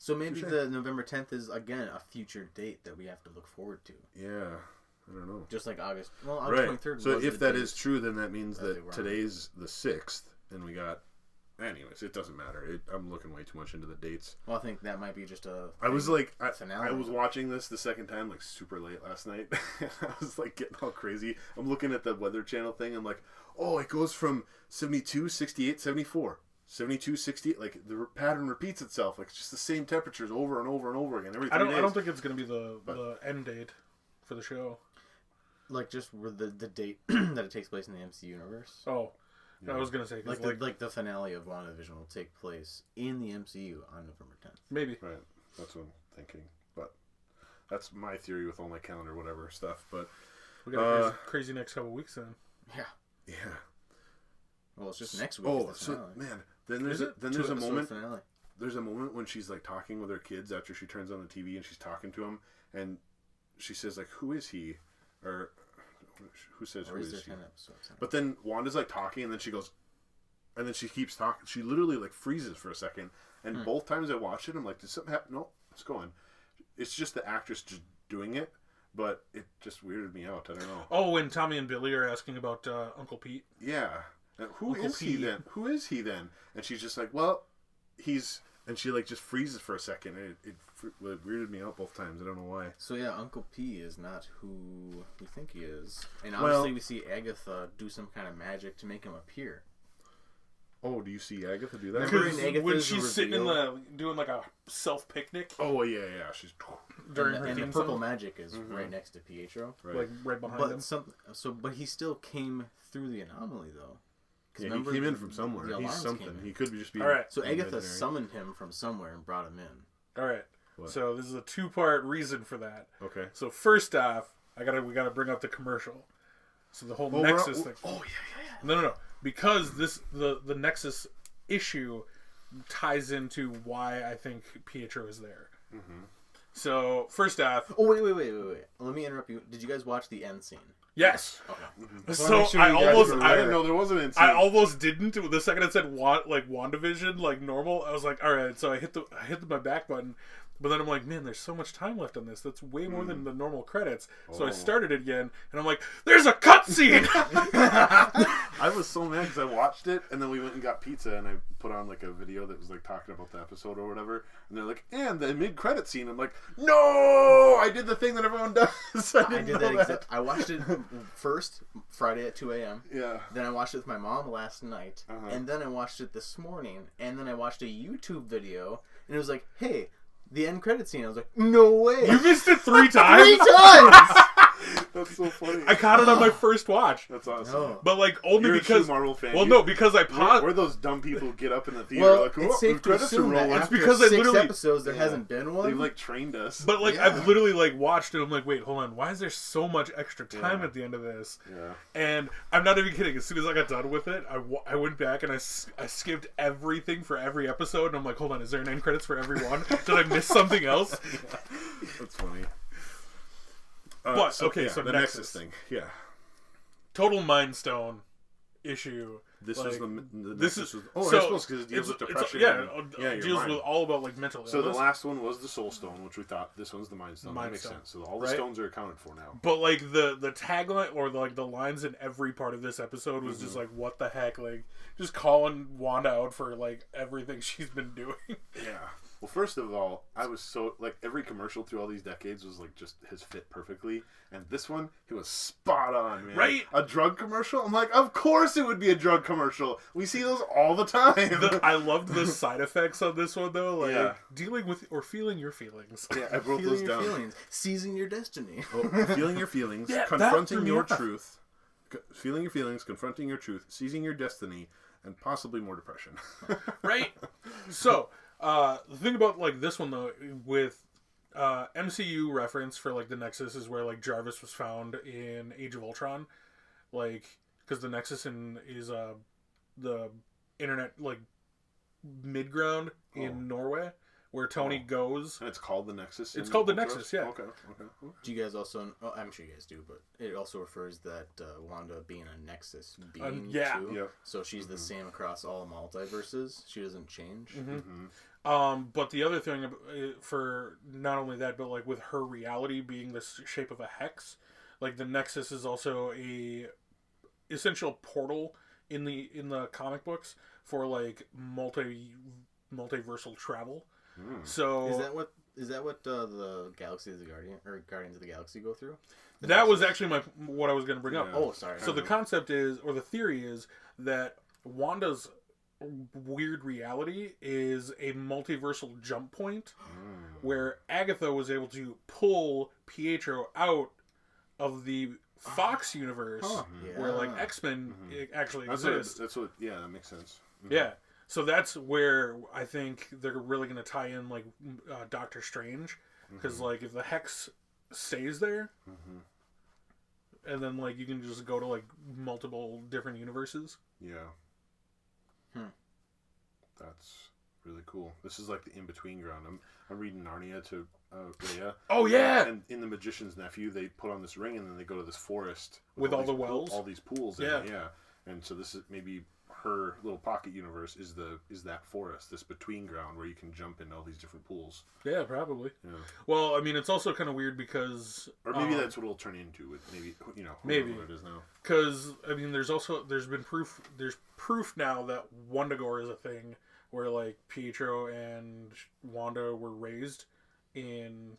So maybe the November 10th is again a future date that we have to look forward to. Yeah, I don't know. Just like August. Well, August Right. 23rd. So was if the that date is true, then that means that they that were on. today's the 6th, and we got. Anyways, it doesn't matter. I'm looking way too much into the dates. Well, I think that might be just a. I was like, finale. I was watching this the second time, like super late last night. I was like getting all crazy. I'm looking at the Weather Channel thing. I'm like, oh, it goes from 72, 68, 74. 72, 68, like the pattern repeats itself. Like it's just the same temperatures over and over and over again every 3 days. I don't think it's gonna be the end date for the show. Like just the date that it takes place in the MC universe. Oh, Yeah. I was gonna say Like the finale of Wandavision will take place in the MCU on November 10th. maybe. Right, that's what I'm thinking. But that's my theory with all my calendar, whatever stuff. But We got a crazy next couple weeks then. Yeah. yeah. Well, it's just next week. Oh, is the so finale. man, then there's Is it? then there's a Two-episode moment. finale. There's a moment when she's like talking with her kids after she turns on the TV and she's talking to him, and she says like, "Who is he?" Or who says Or who is there is he? 10 episodes? But then Wanda's like talking, and then she goes, and then she keeps talking. She literally like freezes for a second, and both times I watched it, I'm like, did something happen? No, it's going. It's just the actress just doing it, but it just weirded me out. I don't know. Oh, when Tommy and Billy are asking about Uncle Pete. Yeah. And who Uncle is he P. then? Who is he then? And she's just like, well, he's... And she like just freezes for a second. And it weirded me out both times. I don't know why. So yeah, Uncle P is not who we think he is. And Well- obviously we see Agatha do some kind of magic to make him appear. Oh, do you see Agatha do that? Remember Because in Agatha's when she's sitting in reveal- doing like a self picnic Oh, yeah. She's... during and her the theme purple song, magic is right next to Pietro. Right. like right behind him. But he still came through the anomaly though. 'Cause Yeah, he remember came in the- from somewhere. the He's alarms something. came in. He could just be... All right. So Agatha imaginary. summoned him from somewhere and brought him in. All right. What? So this is a 2-part reason for that. Okay. So first off, we gotta bring up the commercial. So the whole Oh, Nexus we're- thing. Oh, yeah. No. Because the Nexus issue ties into why I think Pietro is there. Mm-hmm. So first off, Oh wait. Let me interrupt you. Did you guys watch the end scene? yes. Okay. So make sure I you guys almost were I I, didn't know there was an I almost didn't. The second it said WandaVision like normal, I was like, all right. So I hit my back button, but then I'm like, man, there's so much time left on this. That's way more than the normal credits. So I Oh. started it again, and I'm like, there's a cutscene. I was so mad because I watched it, and then we went and got pizza, and I put on like a video that was like talking about the episode or whatever, and they're like, and the mid-credit scene. I'm like, no, I did the thing that everyone does. I I did that. I watched it first Friday at 2 a.m. Yeah. Then I watched it with my mom last night, Uh-huh. and then I watched it this morning, and then I watched a YouTube video, and it was like, "Hey, the end credit scene." I was like, "No way!" You missed it 3 times. 3 times. That's so funny. I caught it on my first watch, That's awesome. No. but like only You're a because true Marvel fan. well, no, because I We're, paused. we're those dumb people who get up in the theater Well, like, oh, it's safe to credits are assume that rolling. after because I 6 literally- episodes, there Yeah. hasn't been one. They've like trained us. But like Yeah. I've literally like watched it. I'm like, wait, hold on. Why is there so much extra time Yeah. at the end of this? Yeah. And I'm not even kidding. As soon as I got done with it, I went back and I skipped everything for every episode. And I'm like, hold on, is there an end credits for every one? Did I miss something else? That's funny. But, so okay, so the Nexus. Nexus thing. Yeah. Total Mind Stone issue. This Like, was the this Nexus is was, so I suppose because it deals with depression. it deals with all about like mental illness. So the last one was the Soul Stone, which we thought this one's the Mind Stone. Mind That makes Stone. sense. So all the Right? stones are accounted for now. But like the tagline or like the lines in every part of this episode was just like, what the heck, like just calling Wanda out for like everything she's been doing. Yeah. Well, first of all, I was so like every commercial through all these decades was like just his fit perfectly, and this one he was spot on, man. Right? A drug commercial. I'm like, of course it would be a drug commercial. We see those all the time. I loved the side effects on this one though, like Yeah. dealing with or feeling your feelings. Yeah, I wrote Feeling those your down. feelings, seizing your destiny. Oh, feeling your feelings, Yeah, that confronting threw me your off. truth, feeling your feelings, confronting your truth, seizing your destiny, and possibly more depression. Right? So, the thing about like this one though, with MCU reference for like the Nexus is where like Jarvis was found in Age of Ultron, like because the Nexus is the internet like midground in Norway, where Tony goes. And it's called the Nexus. It's called the Nexus, yeah. Okay. Do you guys also? Oh, I'm sure you guys do, but it also refers that Wanda being a Nexus being too. Yeah. So she's the same across all multiverses. She doesn't change. But the other thing for not only that, but like with her reality being the shape of a hex, like the Nexus is also a essential portal in the comic books for like multiversal travel. So is that what the Galaxy of the Guardians of the Galaxy go through? That was actually what I was going to bring up. Oh, sorry. So the concept is, or the theory is, that Wanda's weird reality is a multiversal jump point where Agatha was able to pull Pietro out of the Fox universe where like X-Men actually exist. Yeah, that makes sense. Yeah. So that's where I think they're really going to tie in like Doctor Strange, because like if the hex stays there, and then like you can just go to like multiple different universes. Yeah. That's really cool. This is like the in-between ground. I'm reading Narnia to Rhea. Oh yeah. And in The Magician's Nephew, they put on this ring and then they go to this forest with all the wells, all these pools. Yeah. Yeah. And so this is maybe her little pocket universe is that forest, this between ground where you can jump into all these different pools. Yeah, probably. Yeah. Well, I mean, it's also kind of weird because, or maybe that's what it'll turn into with maybe what it is now. Because I mean, there's proof now that Wandagore is a thing where like Pietro and Wanda were raised in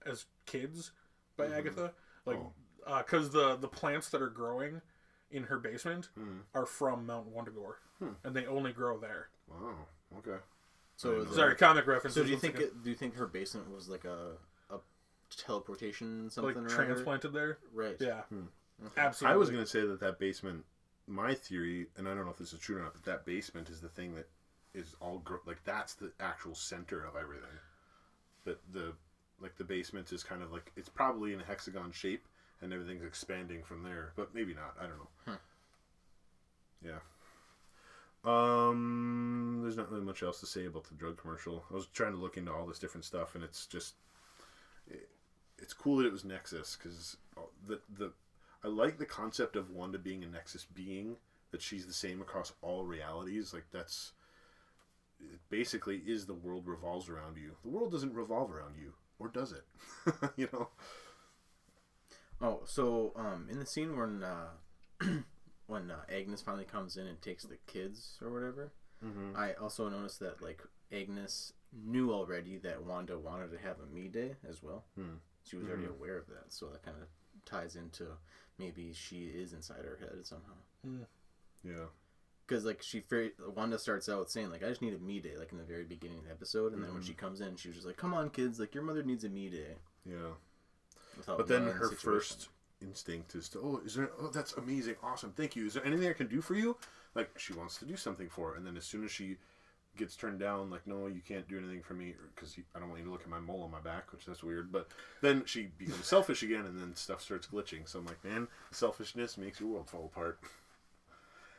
as kids by Agatha, like because the plants that are growing in her basement are from Mount Wandagore, and they only grow there. Wow. Okay. So sorry, comic reference. So do you think her basement was like a teleportation something, like transplanted there? Right. Yeah. Okay. Absolutely. I was going to say that basement. My theory, and I don't know if this is true or not, but that basement is the thing that is all like that's the actual center of everything. That the basement is kind of like it's probably in a hexagon shape. And everything's expanding from there, but maybe not. I don't know. Yeah. There's not really much else to say about the drug commercial. I was trying to look into all this different stuff, and it's just it's cool that it was Nexus because I like the concept of Wanda being a Nexus being, that she's the same across all realities. Like it basically is the world revolves around you. The world doesn't revolve around you, or does it? You know. Oh, so in the scene when Agnes finally comes in and takes the kids or whatever, I also noticed that like Agnes knew already that Wanda wanted to have a me day as well. She was already aware of that, so that kind of ties into maybe she is inside her head somehow. Yeah. Because like Wanda starts out saying like I just need a me day, like in the very beginning of the episode, and then when she comes in, she was just like, "Come on, kids, like your mother needs a me day." Yeah. But then her first instinct is to, that's amazing, awesome, thank you. Is there anything I can do for you? Like, she wants to do something for her, and then as soon as she gets turned down, like, no, you can't do anything for me, because I don't want you to look at my mole on my back, which that's weird, but then she becomes selfish again, and then stuff starts glitching, so I'm like, man, selfishness makes your world fall apart.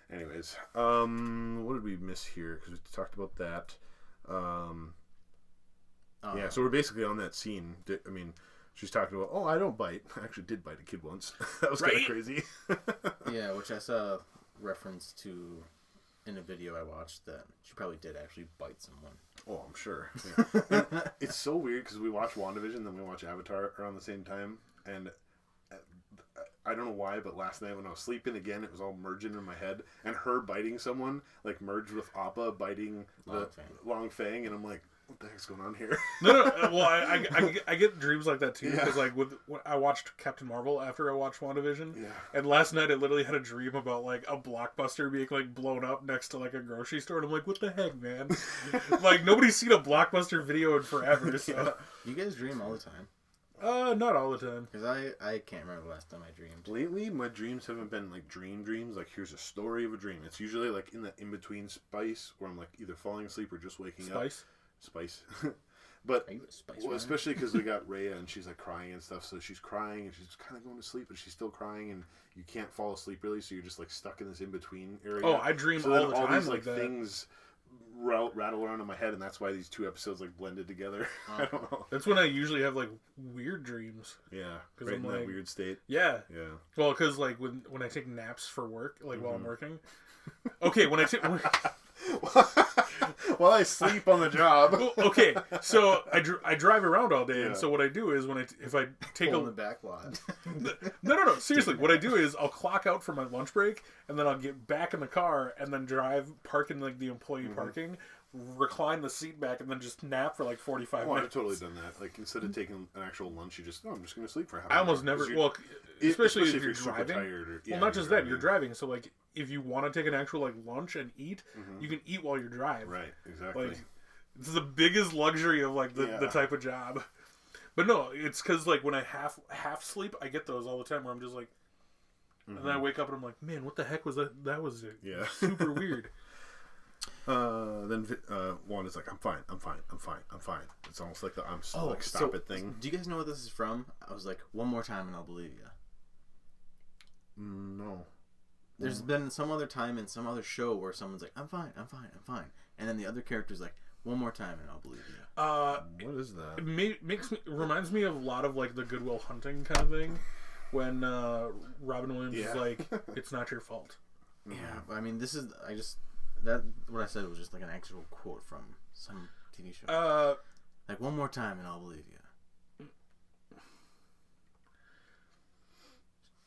Anyways, what did we miss here? Because we talked about that. Yeah, so we're basically on that scene. I mean, she's talking about, I don't bite. I actually did bite a kid once. That was kind of crazy. Yeah, which I saw reference to in a video I watched that she probably did actually bite someone. Oh, I'm sure. Yeah. It's so weird because we watch WandaVision, then we watch Avatar around the same time, and I don't know why, but last night when I was sleeping again, it was all merging in my head, and her biting someone like merged with Appa biting Long Fang, and I'm like, what the heck's going on here? No. Well, I get dreams like that too because like when I watched Captain Marvel after I watched WandaVision, and last night I literally had a dream about like a Blockbuster being like blown up next to like a grocery store, and I'm like, what the heck, man? Like nobody's seen a Blockbuster video in forever. So you guys dream all the time? Not all the time. Because I can't remember the last time I dreamed. Lately, my dreams haven't been like dreams. Like, here's a story of a dream. It's usually like in the in-between spice where I'm like either falling asleep or just waking up. Spice. But especially because we got Rhea and she's like crying and stuff. So she's crying and she's kind of going to sleep, but she's still crying and you can't fall asleep really. So you're just like stuck in this in-between area. Oh, I dream all the time all these like that. Things rattle around in my head, and that's why these 2 episodes like blended together. I don't know. That's when I usually have like weird dreams. Yeah, because right I'm in like, that weird state. Yeah. Yeah. Well, because like when I take naps for work, like while I'm working. Okay, when I take. While I sleep on the job. Well, okay, so I drive around all day, Yeah. and so what I do is if I take Pull in the back lot. No, seriously, what I do is I'll clock out for my lunch break, and then I'll get back in the car and then park in like the employee parking, recline the seat back, and then just nap for like 45 Oh, I've minutes. totally done that. Like instead of taking an actual lunch, you just I'm just gonna sleep for half. I almost never. Well, especially if you're super driving. tired. Or, Well, not just that, you're driving. So like, if you want to take an actual like lunch and eat, you can eat while you drive. Right. Exactly. Like, it's the biggest luxury of like the type of job. But no, it's because like when I half sleep, I get those all the time where I'm just like, and then I wake up and I'm like, man, what the heck was that? That was super weird. Then Wanda's like, I'm fine. It's almost like the stop it thing. Do you guys know what this is from? I was like, one more time and I'll believe you. No. There's been some other time in some other show where someone's like, I'm fine. And then the other character's like, one more time and I'll believe you. What is that? It reminds me of a lot of like the Good Will Hunting kind of thing. When Robin Williams is like, it's not your fault. Yeah, but I mean, what I said was just like an actual quote from some TV show. Like, one more time and I'll believe you.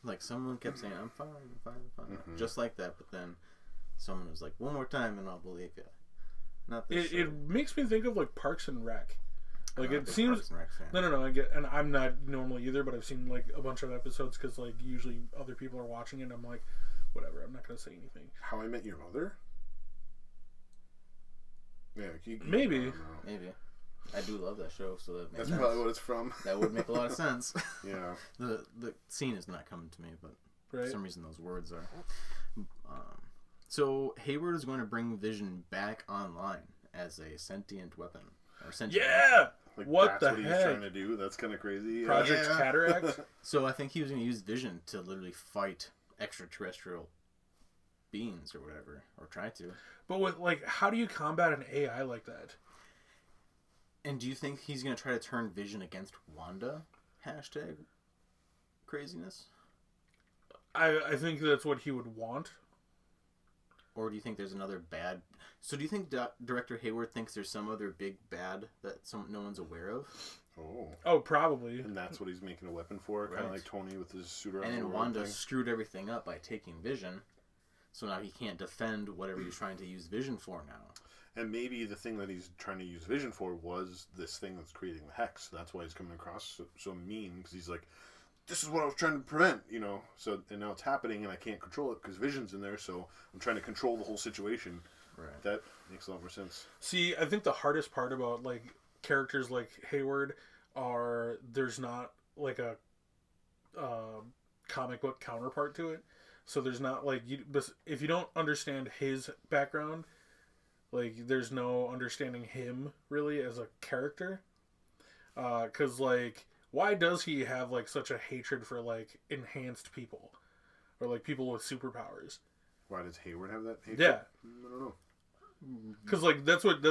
Like, someone kept saying, I'm fine. Just like that, but then someone was like, one more time and I'll believe you. Not this show. It makes me think of like Parks and Rec. Like I'm it a big seems. Parks and Rec fan. No. I get, and I'm not normally either, but I've seen like a bunch of episodes because like usually other people are watching it. And I'm like, whatever. I'm not gonna say anything. How I Met Your Mother? Yeah, Maybe. Maybe. I do love that show, so that makes That's sense. probably what it's from. That would make a lot of sense. Yeah. The scene is not coming to me, but for some reason those words are. So Hayward is going to bring Vision back online as a sentient weapon. Yeah! Like, what that's the what heck? he's trying to do? That's kind of crazy. Project Cataract? So I think he was going to use Vision to literally fight extraterrestrial beings or whatever, or try to. But with like, how do you combat an AI like that? And do you think he's going to try to turn Vision against Wanda? Hashtag craziness? I think that's what he would want. Or do you think there's another bad... So do you think Director Hayward thinks there's some other big bad that no one's aware of? Oh, probably. And that's what he's making a weapon for, kind of Right. like Tony with his suit around And the then world Wanda thing. screwed everything up by taking Vision. So now he can't defend whatever he's trying to use Vision for now. And maybe the thing that he's trying to use Vision for was this thing that's creating the hex. That's why he's coming across so mean, because he's like, this is what I was trying to prevent, you know. So, and now it's happening, and I can't control it because Vision's in there. So I'm trying to control the whole situation. Right. That makes a lot more sense. See, I think the hardest part about like characters like Hayward are there's not like a comic book counterpart to it. So there's not like if you don't understand his background, like there's no understanding him really as a character. 'Cause like, why does he have like such a hatred for like enhanced people or like people with superpowers? Why does Hayward have that hatred? Yeah. I don't know. Because like that's what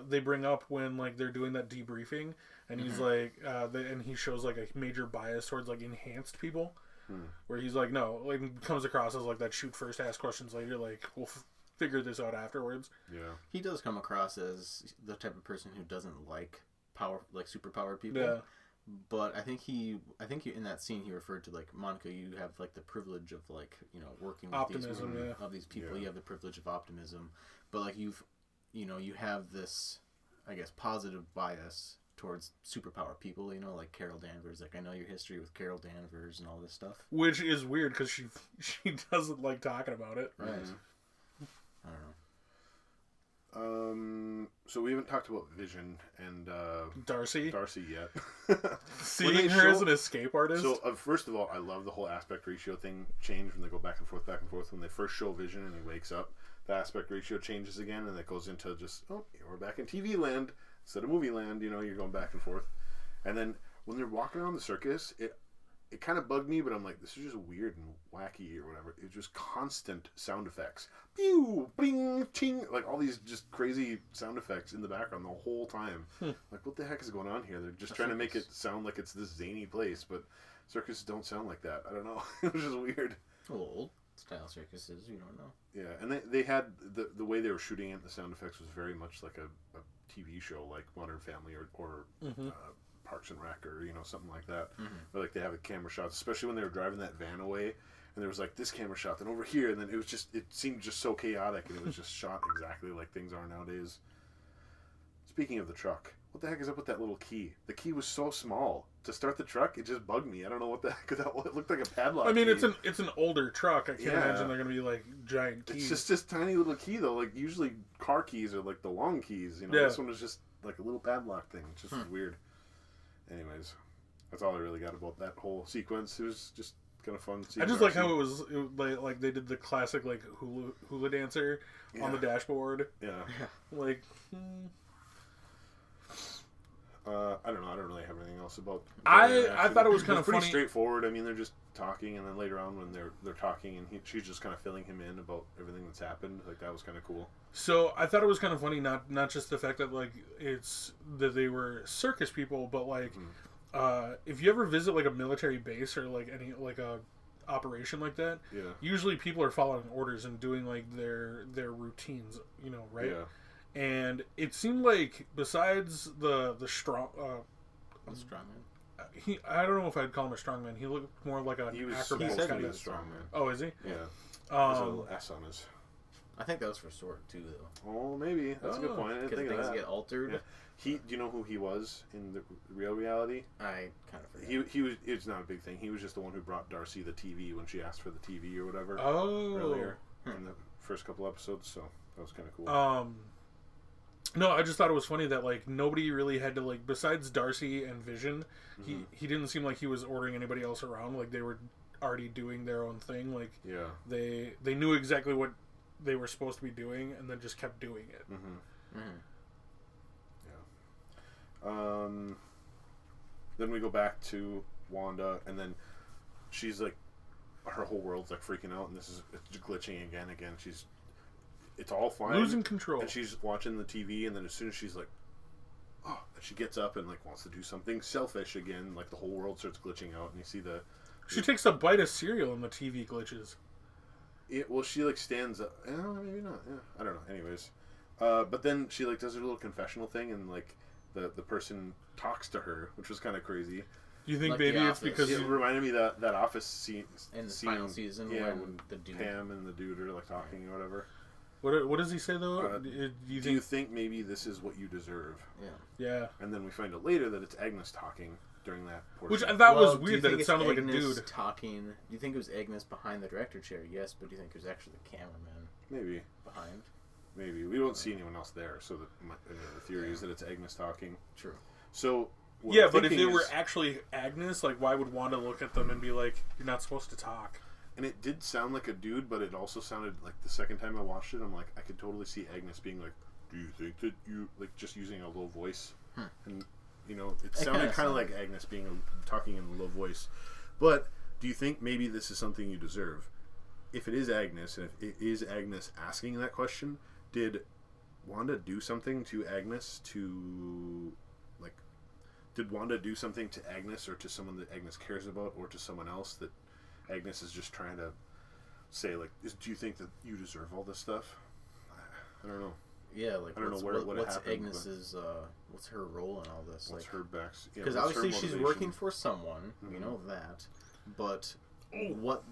they bring up when like they're doing that debriefing, and he's like and he shows like a major bias towards like enhanced people, where he's like no, like comes across as like that shoot first, ask questions later, like we'll figure this out afterwards. Yeah. He does come across as the type of person who doesn't like superpowered people. Yeah. But I think in that scene he referred to like, Monica, you have like the privilege of like, you know, working with Optimism, these people. Yeah. You have the privilege of optimism, but like you have this, I guess, positive bias towards superpowered people. You know, like Carol Danvers. Like I know your history with Carol Danvers and all this stuff. Which is weird because she doesn't like talking about it. Right. Mm-hmm. I don't know. So we haven't talked about Vision and Darcy yet. seeing her as an escape artist. So first of all, I love the whole aspect ratio thing change when they go back and forth. When they first show Vision and he wakes up, the aspect ratio changes again, and it goes into just we're back in TV land instead of movie land. You know, you're going back and forth, and then when they're walking around the circus, it kind of bugged me, but I'm like, this is just weird and wacky or whatever. It's just constant sound effects. Pew, bling, ching, like all these just crazy sound effects in the background the whole time. Like, what the heck is going on here? They're just trying to make it sound like it's this zany place, but circuses don't sound like that. I don't know. It was just weird. Old style circuses, you don't know. Yeah, and they had the way they were shooting it, the sound effects was very much like a TV show, like Modern Family or Parks and Rec, or something like that. Or like they have a camera shots, especially when they were driving that van away, and there was like this camera shot, then over here, and then it seemed just so chaotic, and it was just shot exactly like things are nowadays. Speaking of the truck, what the heck is up with that little key? The key was so small to start the truck. It just bugged me. I don't know what the heck that was. It looked like a padlock. I mean, key. it's an older truck. I can't imagine they're gonna be like giant keys. It's just this tiny little key though. Like usually car keys are like the long keys. This one was just like a little padlock thing. It's just weird. Anyways, that's all I really got about that whole sequence. It was just kind of fun. I just like how it was like they did the classic like hula dancer on the dashboard. Yeah. Like. I don't know. I don't really have anything else about. I thought it was kind of pretty funny. straightforward. I mean, they're just talking, and then later on when they're talking, and she's just kind of filling him in about everything that's happened. Like that was kind of cool. So I thought it was kind of funny, not just the fact that like it's that they were circus people, but like if you ever visit like a military base or like any like a operation like that, usually people are following orders and doing like their routines, right? Yeah. And it seemed like besides the strong strongman. I don't know if I'd call him a strongman. He looked more like an acrobat kind of strongman. Oh, is he? Yeah. There's a little S on his. I think that was for Sword too, though. Oh, maybe that's a good point. I didn't think of things that. get altered. Yeah. Do you know who he was in the real reality? I kind of forget. He was. It's not a big thing. He was just the one who brought Darcy the TV when she asked for the TV or whatever. Oh. Earlier in the first couple episodes, so that was kind of cool. No, I just thought it was funny that like nobody really had to like besides Darcy and Vision, he didn't seem like he was ordering anybody else around. Like they were already doing their own thing. Like they knew exactly what they were supposed to be doing, and then just kept doing it. Yeah. Then we go back to Wanda, and then she's like, her whole world's like freaking out, and it's glitching again. It's all fine. Losing control. And she's watching the TV, and then as soon as she's like, and she gets up and like wants to do something selfish again, like the whole world starts glitching out, and you see she takes a bite of cereal and the TV glitches. She like stands up. Maybe not. Yeah, I don't know. Anyways, but then she like does her little confessional thing, and like the person talks to her, which was kind of crazy. Do you think like maybe it's because it reminded me that Office scene in the final season when the dude Pam and the dude are like talking or whatever. What does he say though? Do you think maybe this is what you deserve? Yeah. And then we find out later that it's Agnes talking during that portion. Which I thought was weird that it sounded like a dude talking. Do you think it was Agnes behind the director chair? Yes, but do you think it was actually the cameraman? Maybe behind. Maybe we don't see anyone else there, so the theory is that it's Agnes talking. True. So but if they were actually Agnes, like why would Wanda look at them and be like, "You're not supposed to talk"? And it did sound like a dude, but it also sounded like the second time I watched it, I'm like, I could totally see Agnes being like, "Do you think that you like just using a low voice?" And it sounded kind of like Agnes talking in a low voice. But do you think maybe this is something you deserve? If it is Agnes, and if it is Agnes asking that question, did Wanda do something to Agnes did Wanda do something to Agnes or to someone that Agnes cares about or to someone else that Agnes is just trying to say, like, do you think that you deserve all this stuff? I don't know. Yeah, like, I don't know what what's happened, Agnes's, what's her role in all this? What's her back? Because obviously she's working for someone, we know that, but what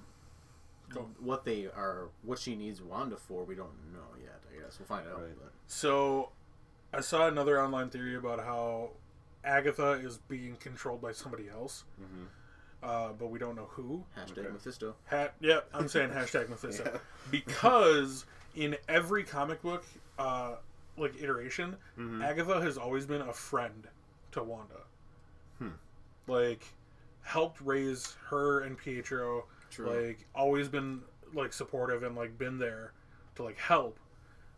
she needs Wanda for, we don't know yet, I guess. We'll find out. Right. But. So, I saw another online theory about how Agatha is being controlled by somebody else. But we don't know who. Hashtag Mephisto. I'm saying hashtag Mephisto. Because in every comic book iteration, Agatha has always been a friend to Wanda. Like, helped raise her and Pietro. True. Like, always been, like, supportive and, like, been there to, like, help.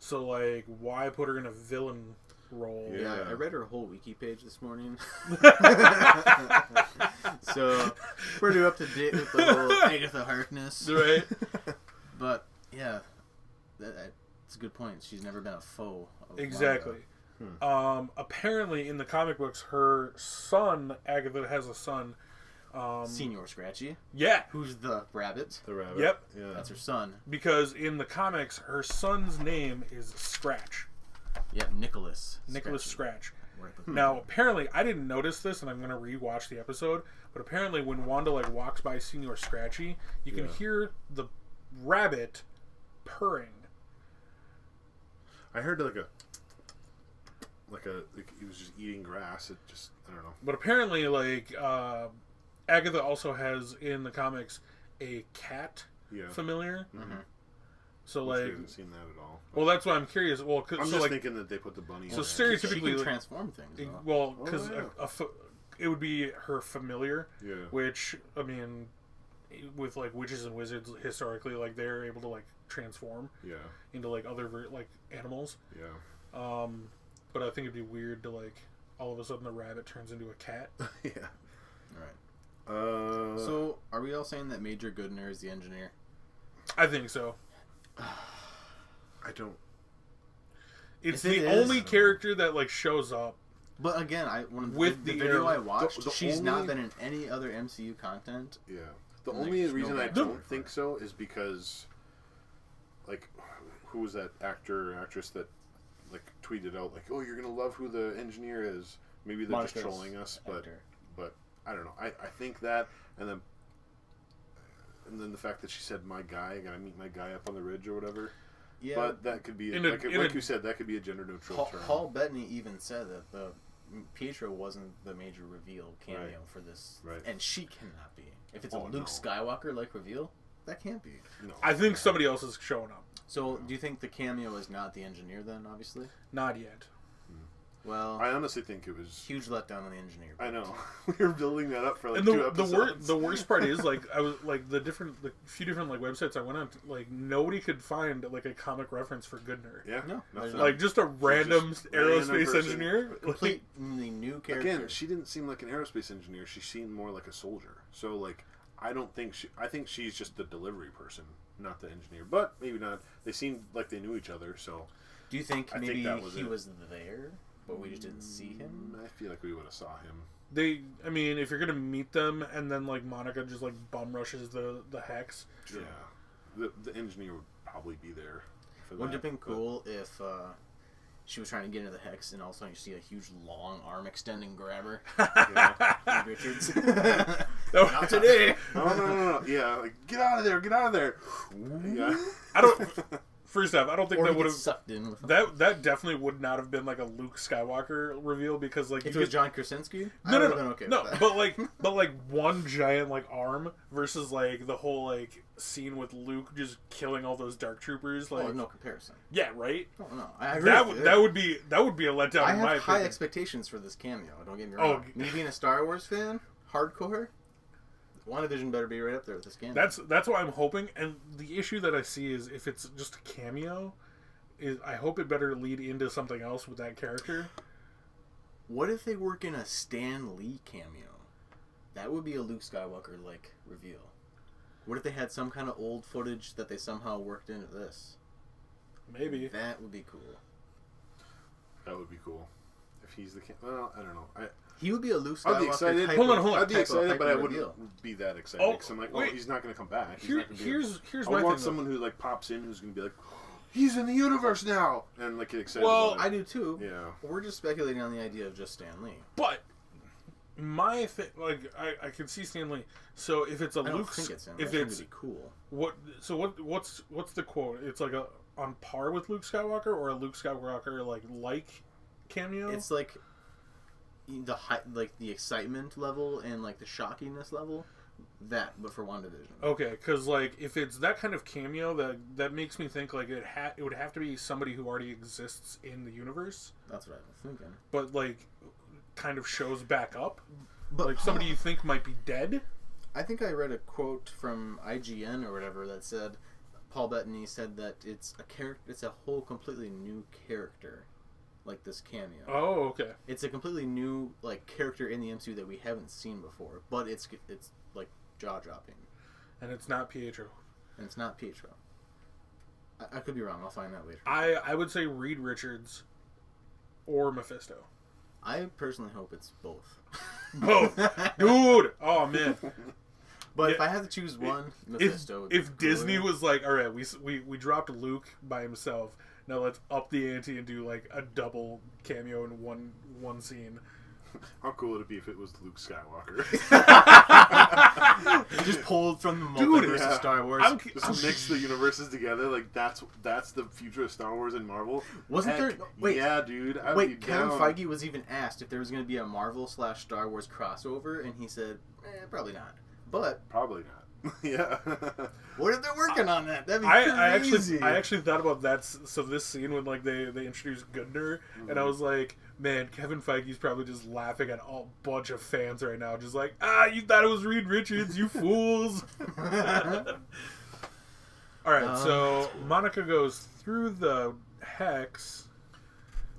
So, like, why put her in a villain role. Yeah, I read her whole wiki page this morning. So, pretty up to date with the whole Agatha Harkness. Right. But, yeah, that's a good point. She's never been a foe of Exactly. Apparently, in the comic books, her son, Agatha has a son. Senior Scratchy. Yeah. Who's the rabbit. The rabbit. Yep. Yeah. That's her son. Because in the comics, her son's name is Scratch. Yeah, Nicholas. Nicholas Scratchy. Scratch. Now, apparently, I didn't notice this, and I'm going to rewatch the episode, but apparently when Wanda, like, walks by Senior Scratchy, you can hear the rabbit purring. I heard like he was just eating grass. It just, I don't know. But apparently, like, Agatha also has, in the comics, a cat familiar. Mm-hmm. So, Which like... we haven't seen that at all. Well, that's why I'm curious. Well, I'm just thinking that they put the bunny So in stereotypically... She can transform things, though. Well, because it would be her familiar, Yeah. which, I mean, with, like, witches and wizards, historically, like, they're able to, like, transform into, like, other, like, animals. Yeah. But I think it'd be weird to, like, all of a sudden the rabbit turns into a cat. Yeah. Alright. So, are we all saying that Major Goodner is the engineer? I think so. I don't... It's the only character that, like, shows up. But again, with the video I watched, she's not been in any other MCU content. Yeah. The only reason I don't think so is because, like, who was that actor or actress that, like, tweeted out, like, oh, you're going to love who the engineer is. Maybe they're just trolling us, but I don't know. I think that, and then the fact that she said, my guy, I got to meet my guy up on the ridge or whatever. Yeah. But that could be, like you said, that could be a gender-neutral term. Paul Bettany even said that Pietro wasn't the major reveal cameo for this. Right. And she cannot be. If it's a Luke Skywalker-like reveal, that can't be. No. I think somebody else is showing up. So, do you think the cameo is not the engineer then, obviously? Not yet. Well, I honestly think it was huge letdown on the engineer. I know. We were building that up for like and 2 episodes. The worst part is like I was like the few different like websites I went on, like nobody could find like a comic reference for Goodner. Yeah, no, like just a random aerospace engineer, completely new character. Again, she didn't seem like an aerospace engineer. She seemed more like a soldier. So like, I think she's just the delivery person, not the engineer. But maybe not. They seemed like they knew each other. So, do you think maybe he was there? But we just didn't see him. I feel like we would have saw him. I mean, if you're gonna meet them and then like Monica just like bum rushes the hex. Yeah, the engineer would probably be there. Wouldn't it have been cool if she was trying to get into the hex and all of a sudden you see a huge long arm extend and grab her? Yeah. Richards. Not today. No. Yeah, like, get out of there. Yeah. I don't. First off, I don't think that would have sucked in. That definitely would not have been like a Luke Skywalker reveal because like if it was John Krasinski, no, but like one giant like arm versus like the whole like scene with Luke just killing all those Dark Troopers. Like, no comparison. Yeah, right. Oh no, I agree that would be a letdown. I in my have high opinion. expectations for this cameo. Don't get me wrong. Me being a Star Wars fan, hardcore. WandaVision better be right up there with this cameo. That's what I'm hoping, and the issue that I see is if it's just a cameo, is I hope it better lead into something else with that character. What if they work in a Stan Lee cameo? That would be a Luke Skywalker-like reveal. What if they had some kind of old footage that they somehow worked into this? Maybe. That would be cool. That would be cool. If he's the well, I don't know. He would be a Luke I'd Skywalker. be excited. Hold on. I'd be excited, but I wouldn't be that excited. Because I'm like, he's not going to come back. Here's my I want thing, someone who like pops in who's going to be like, he's in the universe now, and like get excited. Well, about it. I do too. Yeah. We're just speculating on the idea of just Stan Lee. But my thing, like, I can see Stan Lee. So if it's a Luke, if it's be cool. What's the quote? It's like on par with Luke Skywalker or a Luke Skywalker like cameo. It's like the excitement level and like the shockiness level, but for WandaVision. Okay, because like if it's that kind of cameo, that makes me think like it would have to be somebody who already exists in the universe. That's what I was thinking. But like, kind of shows back up, but like somebody you think might be dead. I think I read a quote from IGN or whatever that said Paul Bettany said that it's a whole completely new character like this cameo. Oh, okay. It's a completely new like character in the MCU that we haven't seen before, but it's like jaw dropping. And it's not Pietro. And it's not Pietro. I could be wrong. I'll find out later. I would say Reed Richards or Mephisto. I personally hope it's both. Both, dude. Oh man. But if I had to choose one, Mephisto. If Disney was like, all right, we dropped Luke by himself. Now let's up the ante and do like a double cameo in one scene. How cool would it be if it was Luke Skywalker? Just pulled from the multiverse of Star Wars. Just mix the universes together. Like that's the future of Star Wars and Marvel. Wasn't there? Wait, yeah, dude. Kevin Feige was even asked if there was going to be a Marvel/Star Wars crossover, and he said, probably not. But probably not. Yeah. What if they're working on that? That'd be crazy. I actually thought about that. So this scene when like they introduced Gundor, and I was like, man, Kevin Feige's probably just laughing at a bunch of fans right now, just like, you thought it was Reed Richards, you fools. All right, so Monica goes through the hex.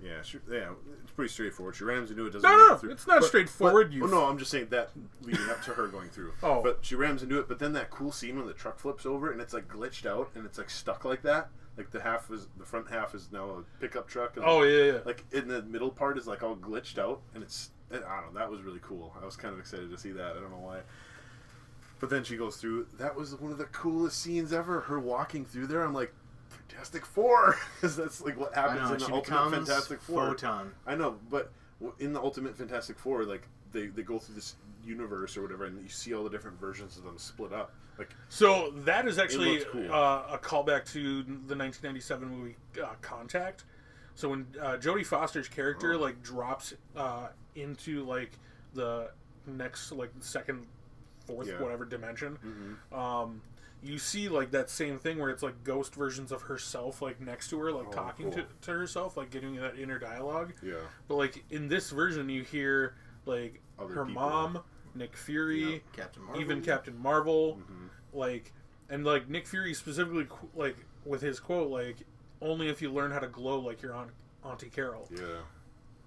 Yeah, it's pretty straightforward. She rams into it, doesn't No, make it through. it's not straightforward. No, I'm just saying that leading up to her going through. Oh. But she rams into it, but then that cool scene when the truck flips over and it's like glitched out and it's like stuck like that. Like the front half is now a pickup truck. And Yeah. Like in the middle part is like all glitched out and I don't know, that was really cool. I was kind of excited to see that. I don't know why. But then she goes through. That was one of the coolest scenes ever. Her walking through there. I'm like, Fantastic Four, because that's like what happens in the Ultimate Fantastic Four. Photon. I know, but in the Ultimate Fantastic Four, like they go through this universe or whatever, and you see all the different versions of them split up. Like, so that is actually cool. A callback to the 1997 movie Contact. So when Jodie Foster's character like drops into like the next like second, fourth, whatever dimension. Mm-hmm. You see like that same thing where it's like ghost versions of herself like next to her, like talking to herself, like getting that inner dialogue. Yeah. But like in this version you hear like Other her people. Mom, Nick Fury, Captain Marvel, Mm-hmm. like, and like Nick Fury specifically like with his quote like, only if you learn how to glow like your Auntie Carol. Yeah.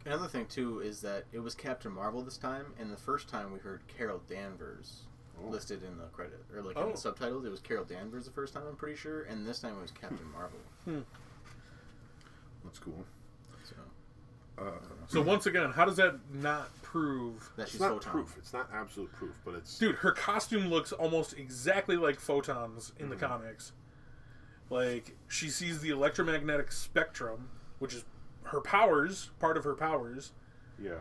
Another thing too is that it was Captain Marvel this time, and the first time we heard Carol Danvers listed in the credit or like in the subtitles. It was Carol Danvers the first time, I'm pretty sure, and this time it was Captain Marvel. That's cool. So once again, how does that not prove that she's it's not Photon? proof. It's not absolute proof, but it's dude, her costume looks almost exactly like Photon's in the comics. Like she sees the electromagnetic spectrum, which is her powers, part of her powers. Yeah.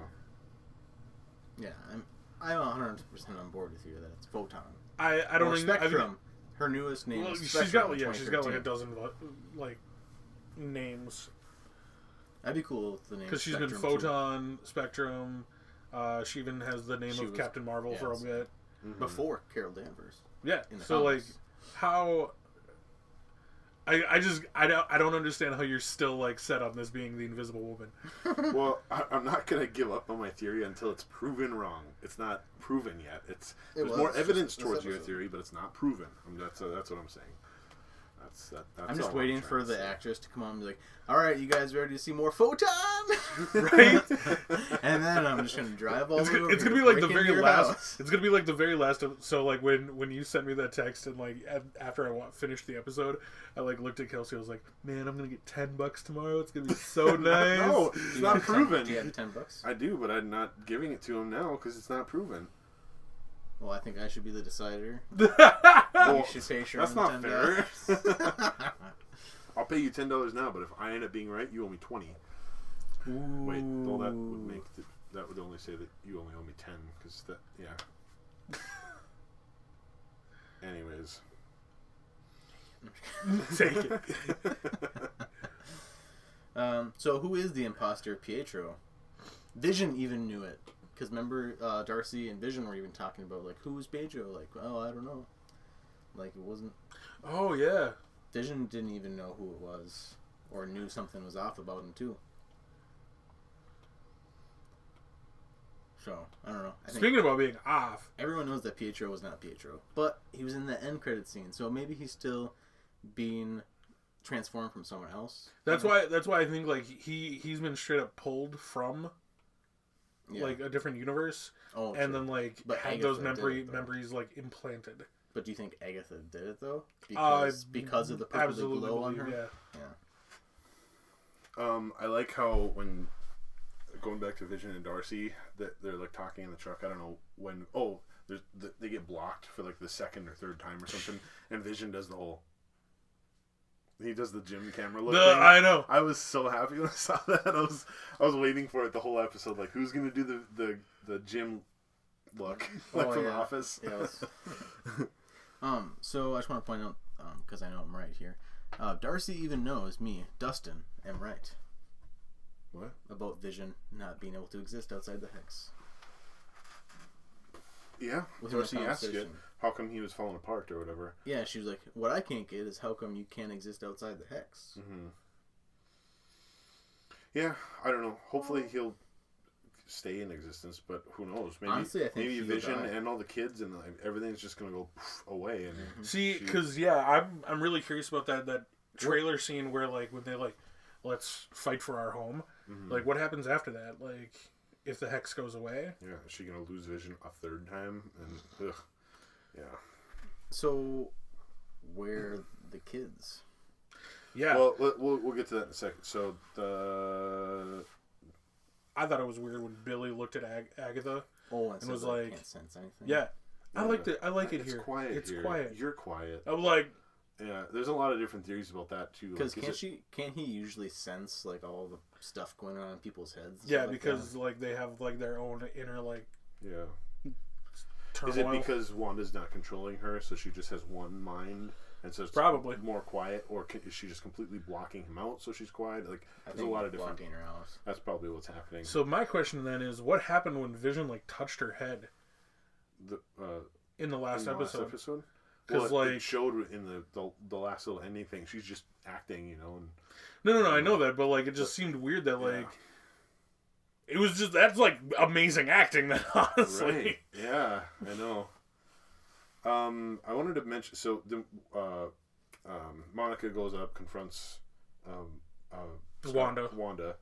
Yeah, I'm 100% on board with you that it's Photon. I don't or think Spectrum. Her newest name is she's Spectrum. she's got like a dozen like names. That'd be cool if the name because she's Spectrum been Photon, Spectrum. She even has the name of Captain Marvel for a bit before Carol Danvers. Yeah. So comics. like how. I don't understand how you're still like set on this being the Invisible Woman. Well, I'm not gonna give up on my theory until it's proven wrong. It's not proven yet. There's more evidence towards your theory, but it's not proven. That's what I'm saying. That's I'm just waiting for the actress to come on and be like, "All right, you guys ready to see more Photon?" Right? And then I'm just gonna drive all over. It's gonna be like the very last. House. It's gonna be like the very last. So like when you sent me that text and like after I finished the episode, I like looked at Kelsey. I was like, "Man, I'm gonna get $10 tomorrow. It's gonna be so nice." No, it's not proven. Do you have $10? I do, but I'm not giving it to him now because it's not proven. Well, I think I should be the decider. Well, you should pay Sherman that's not $10. fair. I'll pay you $10 now, but if I end up being right, you owe me $20. Ooh. Wait, well, that would only say that you only owe me 10 because Anyways, take it. So who is the imposter, Pietro? Vision even knew it. Because remember, Darcy and Vision were even talking about, like, who's Pietro? Like, oh, I don't know. Like, it wasn't... Oh, yeah. Vision didn't even know who it was. Or knew something was off about him, too. So, I don't know. Speaking about being off... Everyone knows that Pietro was not Pietro. But he was in the end credit scene. So maybe he's still being transformed from someone else. That's why I think like he's been straight up pulled from like a different universe, and then like had those memories like implanted. But do you think Agatha did it though? Because of the purple glow on her. Yeah. I like how when going back to Vision and Darcy, that they're like talking in the truck. I don't know when. Oh, they get blocked for like the second or third time or something, and Vision does the whole. He does the gym camera look thing. I know. I was so happy when I saw that. I was waiting for it the whole episode. Like, who's gonna do the gym look like from The Office? Yes. So I just want to point out, because I know I'm right here. Darcy even knows me, Dustin, am right. What? About Vision not being able to exist outside the Hex. Yeah. Darcy asked it. How come he was falling apart or whatever? Yeah, she was like, what I can't get is how come you can't exist outside the Hex. Mm-hmm. Yeah, I don't know. Hopefully he'll stay in existence, but who knows? Maybe, honestly, I think maybe Vision and all the kids and everything's just gonna go away. And see, because I'm really curious about that trailer scene where like when they like let's fight for our home. Mm-hmm. Like what happens after that? Like if the Hex goes away? Yeah, is she gonna lose Vision a third time? And yeah. So where the kids? Yeah. Well, we'll get to that in a second. So I thought it was weird when Billy looked at Agatha and was like, can't sense anything. Yeah. I liked it. I like it here. It's quiet. You're quiet. I'm like, yeah. There's a lot of different theories about that too. Because can't he usually sense like all the stuff going on in people's heads? Yeah, because like they have like their own inner like turmoil. Is it because Wanda's not controlling her, so she just has one mind, and so it's probably more quiet, or is she just completely blocking him out, so she's quiet? Like there's a lot of different. Blocking her out. That's probably what's happening. So my question then is, what happened when Vision like touched her head? In the last episode. Because it showed in the last little ending thing. She's just acting, you know. And no, I know that, but like it just seemed weird that like it was just that's like amazing acting. Then honestly, right? Yeah, I know. I wanted to mention Monica goes up, confronts Wanda.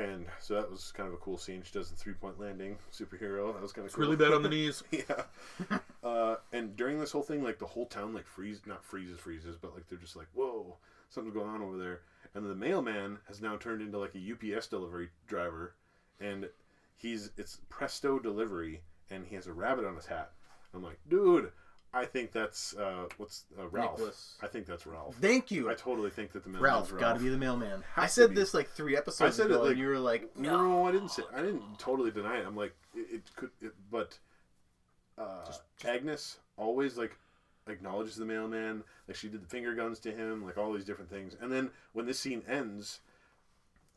And so that was kind of a cool scene. She does the 3-point landing, superhero. That was kind of cool. Really bad on the knees. Yeah. And during this whole thing, like the whole town like freezes, but like they're just like, whoa, something's going on over there. And the mailman has now turned into like a UPS delivery driver, and it's Presto Delivery, and he has a rabbit on his hat. I'm like, dude, I think that's Ralph. Nicholas. I think that's Ralph. Thank you. I totally think that the mailman's Ralph. Got to be the mailman. I said this like 3 episodes ago, and you were like, no, I didn't totally deny it. I'm like, but Agnes always like acknowledges the mailman. Like she did the finger guns to him, like all these different things. And then when this scene ends,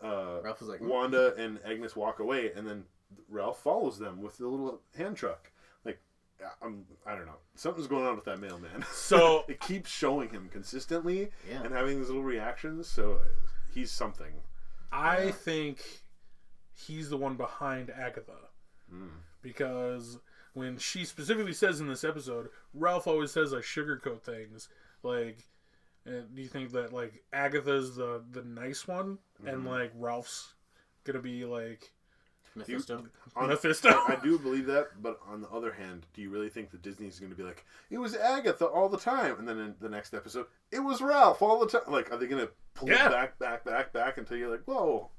Ralph is like, Wanda and Agnes walk away, and then Ralph follows them with the little hand truck. I don't know. Something's going on with that mailman. So it keeps showing him consistently and having these little reactions. So he's something. I think he's the one behind Agatha. Because when she specifically says in this episode, Ralph always says I sugarcoat things. Like, do you think that like Agatha's the nice one, and like Ralph's gonna be like Mephisto? I do believe that, but on the other hand, do you really think that Disney's going to be like, it was Agatha all the time, and then in the next episode, it was Ralph all the time? Like, are they going to pull it back until you're like, whoa?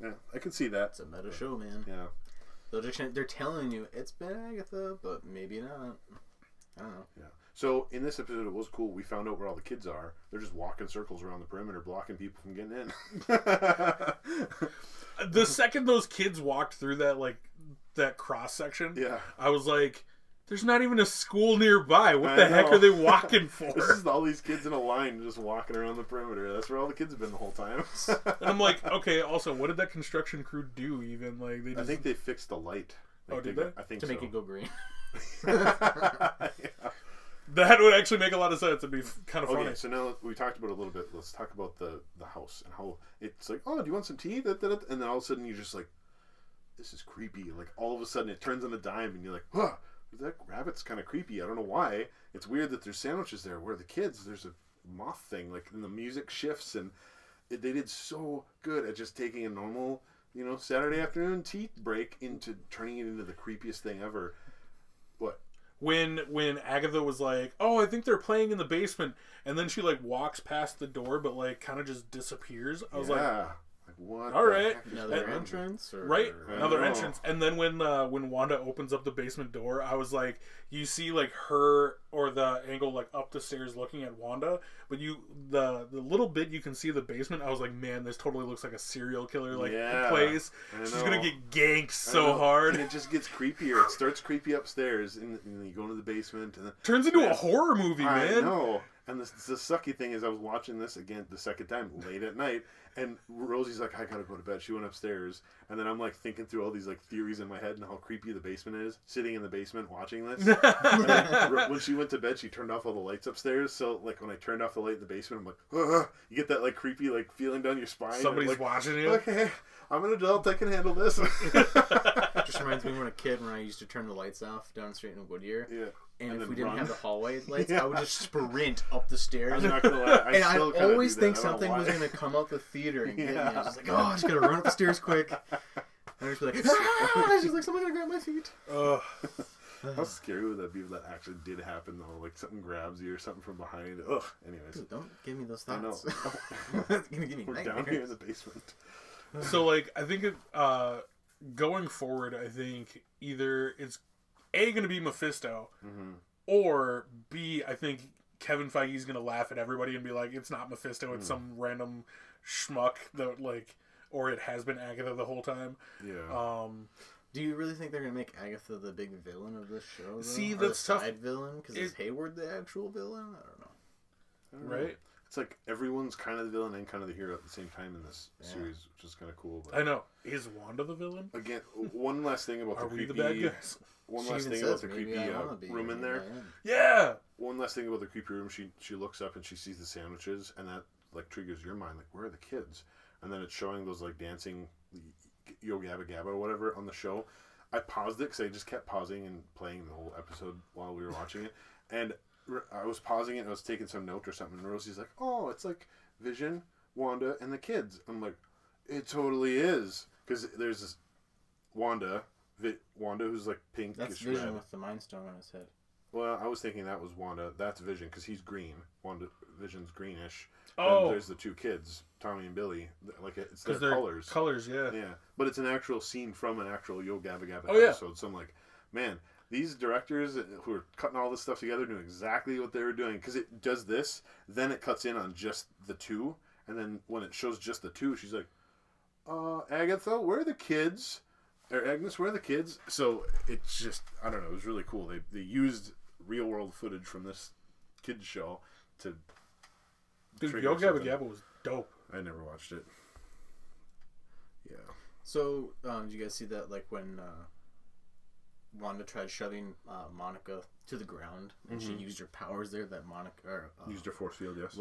Yeah, I can see that. It's a meta show, man. Yeah. They're telling you it's been Agatha, but maybe not. I don't know. Yeah. So in this episode, it was cool. We found out where all the kids are. They're just walking circles around the perimeter, blocking people from getting in. The second those kids walked through that cross section, I was like, "There's not even a school nearby. What the heck are they walking for?" This is all these kids in a line just walking around the perimeter. That's where all the kids have been the whole time. And I'm like, okay. Also, what did that construction crew do? Even like they? I think they fixed the light. Did they? I think to make it go green. That would actually make a lot of sense. It'd be kind of funny. Okay, so now we talked about it a little bit. Let's talk about the house and how it's like, oh, do you want some tea? And then all of a sudden you're just like, this is creepy. Like all of a sudden it turns on a dime and you're like, huh, that rabbit's kind of creepy. I don't know why. It's weird that there's sandwiches there. Where are the kids? There's a moth thing, like, and the music shifts, and they did so good at just taking a normal, Saturday afternoon tea break into turning it into the creepiest thing ever. What? When Agatha was like, "Oh, I think they're playing in the basement," and then she like walks past the door, but like kind of just disappears. I was like, what? All right. Another entrance? Or... Right? Another entrance. And then when Wanda opens up the basement door, I was like, you see like her or the angle like up the stairs looking at Wanda, but the little bit you can see the basement, I was like, man, this totally looks like a serial killer place. She's gonna get ganked so hard. And it just gets creepier. It starts creepy upstairs, and then you go into the basement, and then turns into a horror movie, man. I know. And the sucky thing is, I was watching this again the second time late at night, and Rosie's like, I gotta go to bed. She went upstairs, and then I'm like thinking through all these like theories in my head and how creepy the basement is, sitting in the basement watching this. And then, when she went to bed, she turned off all the lights upstairs. So like when I turned off the light in the basement, I'm like, ugh. You get that like creepy like feeling down your spine. Somebody's like, watching you. Okay, I'm an adult. I can handle this. Just reminds me when a kid when I used to turn the lights off down the street in Whittier. Yeah. And if we didn't have the hallway lights, I would just sprint up the stairs. I'm not gonna lie. I always think something was going to come out the theater and get me. I was just like, oh, I just got to run up the stairs quick. And I just be like, ah! She's like, someone's going to grab my feet. How scary would that be if that actually did happen, though? Like, something grabs you or something from behind. Ugh, anyways. Dude, don't give me those thoughts. I know. It's going to give me We're nightmares. down here in the basement. So, like, I think going forward, I think either it's A, going to be Mephisto, or B, I think Kevin Feige's going to laugh at everybody and be like, it's not Mephisto, it's some random schmuck that, like, or it has been Agatha the whole time. Yeah. Do you really think they're going to make Agatha the big villain of this show, though? See, or that's the tough. side villain? Because is Hayward the actual villain? I don't know. Right? It's like everyone's kind of the villain and kind of the hero at the same time in this series, which is kind of cool. But I know. Is Wanda the villain? again, one last thing about Are the we creepy... the bad guys? One She last even thing about says, the maybe creepy I wanna be, room in maybe there. I am. Yeah! One last thing about the creepy room, she looks up and she sees the sandwiches, and that like triggers your mind, like, where are the kids? And then it's showing those like dancing Yo Gabba Gabba or whatever on the show. I paused it because I just kept pausing and playing the whole episode while we were watching it, and I was pausing it and I was taking some note or something, and Rosie's like, oh, it's like Vision, Wanda, and the kids. I'm like, it totally is, because there's this Wanda who's like pinkish That's Vision red. with the Mind Stone on his head. Well, I was thinking that was Wanda. That's Vision, because he's green. Vision's greenish. Oh. And there's the two kids, Tommy and Billy. Like, it's their they're colors. Colors, yeah. Yeah. But it's an actual scene from an actual Yo Gabba Gabba Yeah. episode. So I'm like, man, these directors who are cutting all this stuff together knew exactly what they were doing. Because it does this, then it cuts in on just the two. And then when it shows just the two, she's like, Agatha, where are the kids? Or Agnes, where are the kids? So it's just, I don't know, it was really cool. They used real world footage from this kids show to... Dude, trigger Yo Gabba something. Gabba was dope. I never watched it. Yeah. So, did you guys see that, like, when Wanda tried shoving Monica to the ground, and she used her powers there, that Monica... Or, Used her force field, yes.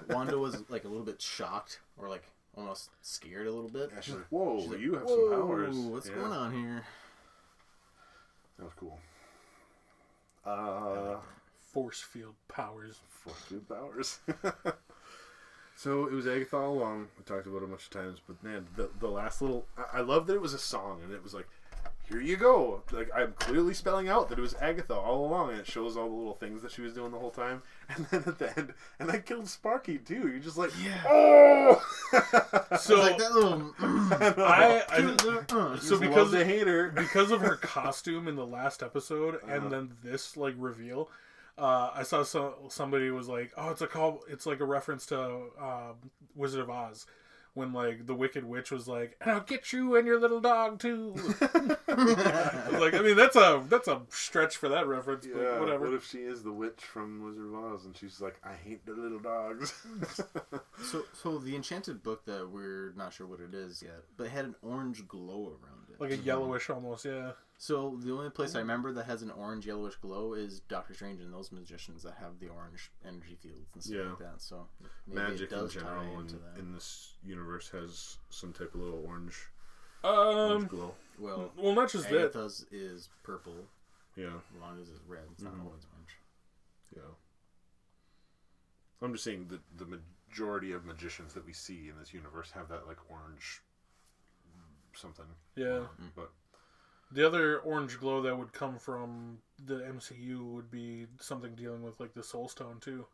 Wanda was, like, a little bit shocked, or, like, almost scared a little bit. Yeah, she's like, whoa, She's like, you have "Whoa, some powers. what's going on here?" That was cool. Force field powers. Force field powers. So it was Agatha all along. We talked about it a bunch of times, but man, the last little... I love that it was a song, and it was like, here you go. Like, I'm clearly spelling out that it was Agatha all along, and it shows all the little things that she was doing the whole time. And then at the end, and I killed Sparky too. You're just like, oh! So Like that little... so because they hate her. because of her costume in the last episode, and then this like reveal, I saw somebody was like, "Oh, it's like a reference to Wizard of Oz." When, like, the Wicked Witch was like, "And I'll get you and your little dog, too." Like, I mean, that's a stretch for that reference, but Yeah, whatever. what if she is the witch from Wizard of Oz, and she's like, I hate the little dogs. So the enchanted book that we're not sure what it is yet, but it had an orange glow around it. Like a yellowish almost, yeah. So the only place I remember that has an orange yellowish glow is Doctor Strange and those magicians that have the orange energy fields and stuff like that. So maybe Magic it does in general tie into that. in this universe has some type of little orange glow. Well, not just that. Agatha's is purple. Yeah. Wanda's is red. It's not always orange. Yeah. I'm just saying the majority of magicians that we see in this universe have that like orange something. Yeah. But the other orange glow that would come from the MCU would be something dealing with like the Soul Stone too.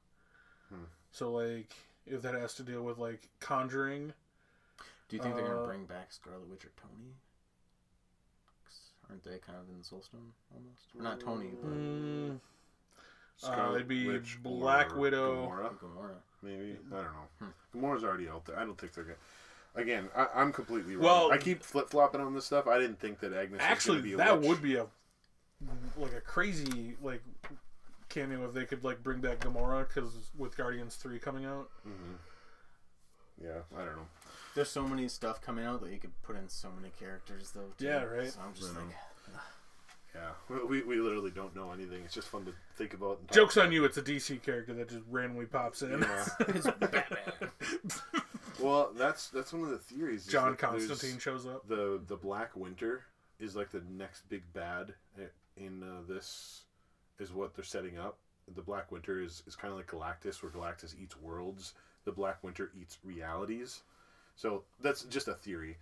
So like if that has to deal with like conjuring. Do you think they're gonna bring back Scarlet Witch or Tony? Aren't they kind of in the Soul Stone almost? Or not Tony, but it'd be Witch Black or Widow. Gamora. Maybe. I don't know. Gamora's already out there. I don't think they're going to... Again, I'm completely wrong. Well, I keep flip-flopping on this stuff. I didn't think that Agnes was going to be a that witch. would be a crazy like cameo if they could like bring back Gamora, because with Guardians 3 coming out. Yeah, I don't know. There's so many stuff coming out that you could put in so many characters though. Too. Yeah, right. So I'm just like... Yeah, we literally don't know anything. It's just fun to think about. And Joke's on you, it's a DC character that just randomly pops in. Yeah. It's Batman. Well, that's one of the theories. John Constantine shows up. The Black Winter is like the next big bad in this, is what they're setting up. The Black Winter is kind of like Galactus, where Galactus eats worlds. The Black Winter eats realities. So that's just a theory.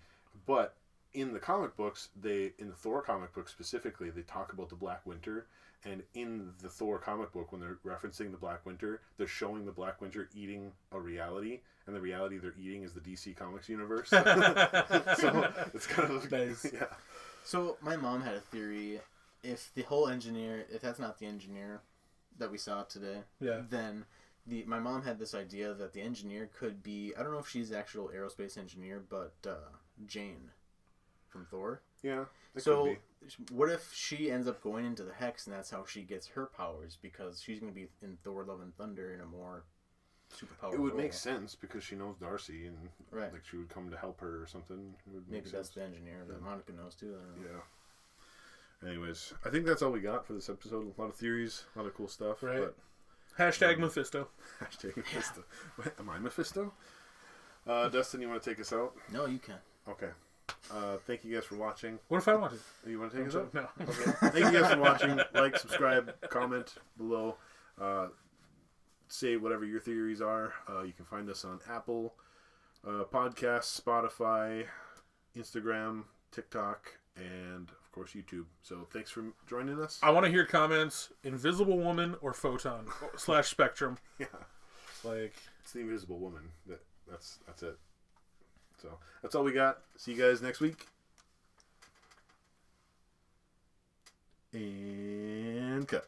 But in the comic books, in the Thor comic book specifically, they talk about the Black Winter. And in the Thor comic book, when they're referencing the Black Winter, they're showing the Black Winter eating a reality. And the reality they're eating is the DC Comics universe. So it's kind of... Nice. Yeah. So my mom had a theory. If the whole engineer... If that's not the engineer that we saw today, then... My mom had this idea that the engineer could be... I don't know if she's the actual aerospace engineer, but Jane from Thor. Yeah, so could be. What if she ends up going into the Hex and that's how she gets her powers? Because she's going to be in Thor Love and Thunder in a more superpower It would role. make sense because she knows Darcy and right. like she would come to help her or something. Maybe that's the engineer, but Monica knows too. I don't know. Yeah. Anyways, I think that's all we got for this episode. A lot of theories, a lot of cool stuff. Right. But, Hashtag Mephisto. Hashtag Mephisto. Wait, am I Mephisto? Dustin, you want to take us out? No, you can. Okay. Thank you guys for watching. What if I wanted? You want to take us out? No. Okay. Thank you guys for watching. Like, subscribe, comment below. Say whatever your theories are. You can find us on Apple Podcasts, Spotify, Instagram, TikTok, and of course YouTube. So thanks for joining us. I want to hear comments. Invisible Woman or Photon / Spectrum. Yeah. Like, it's the Invisible Woman. That's it. So that's all we got. See you guys next week. And cut.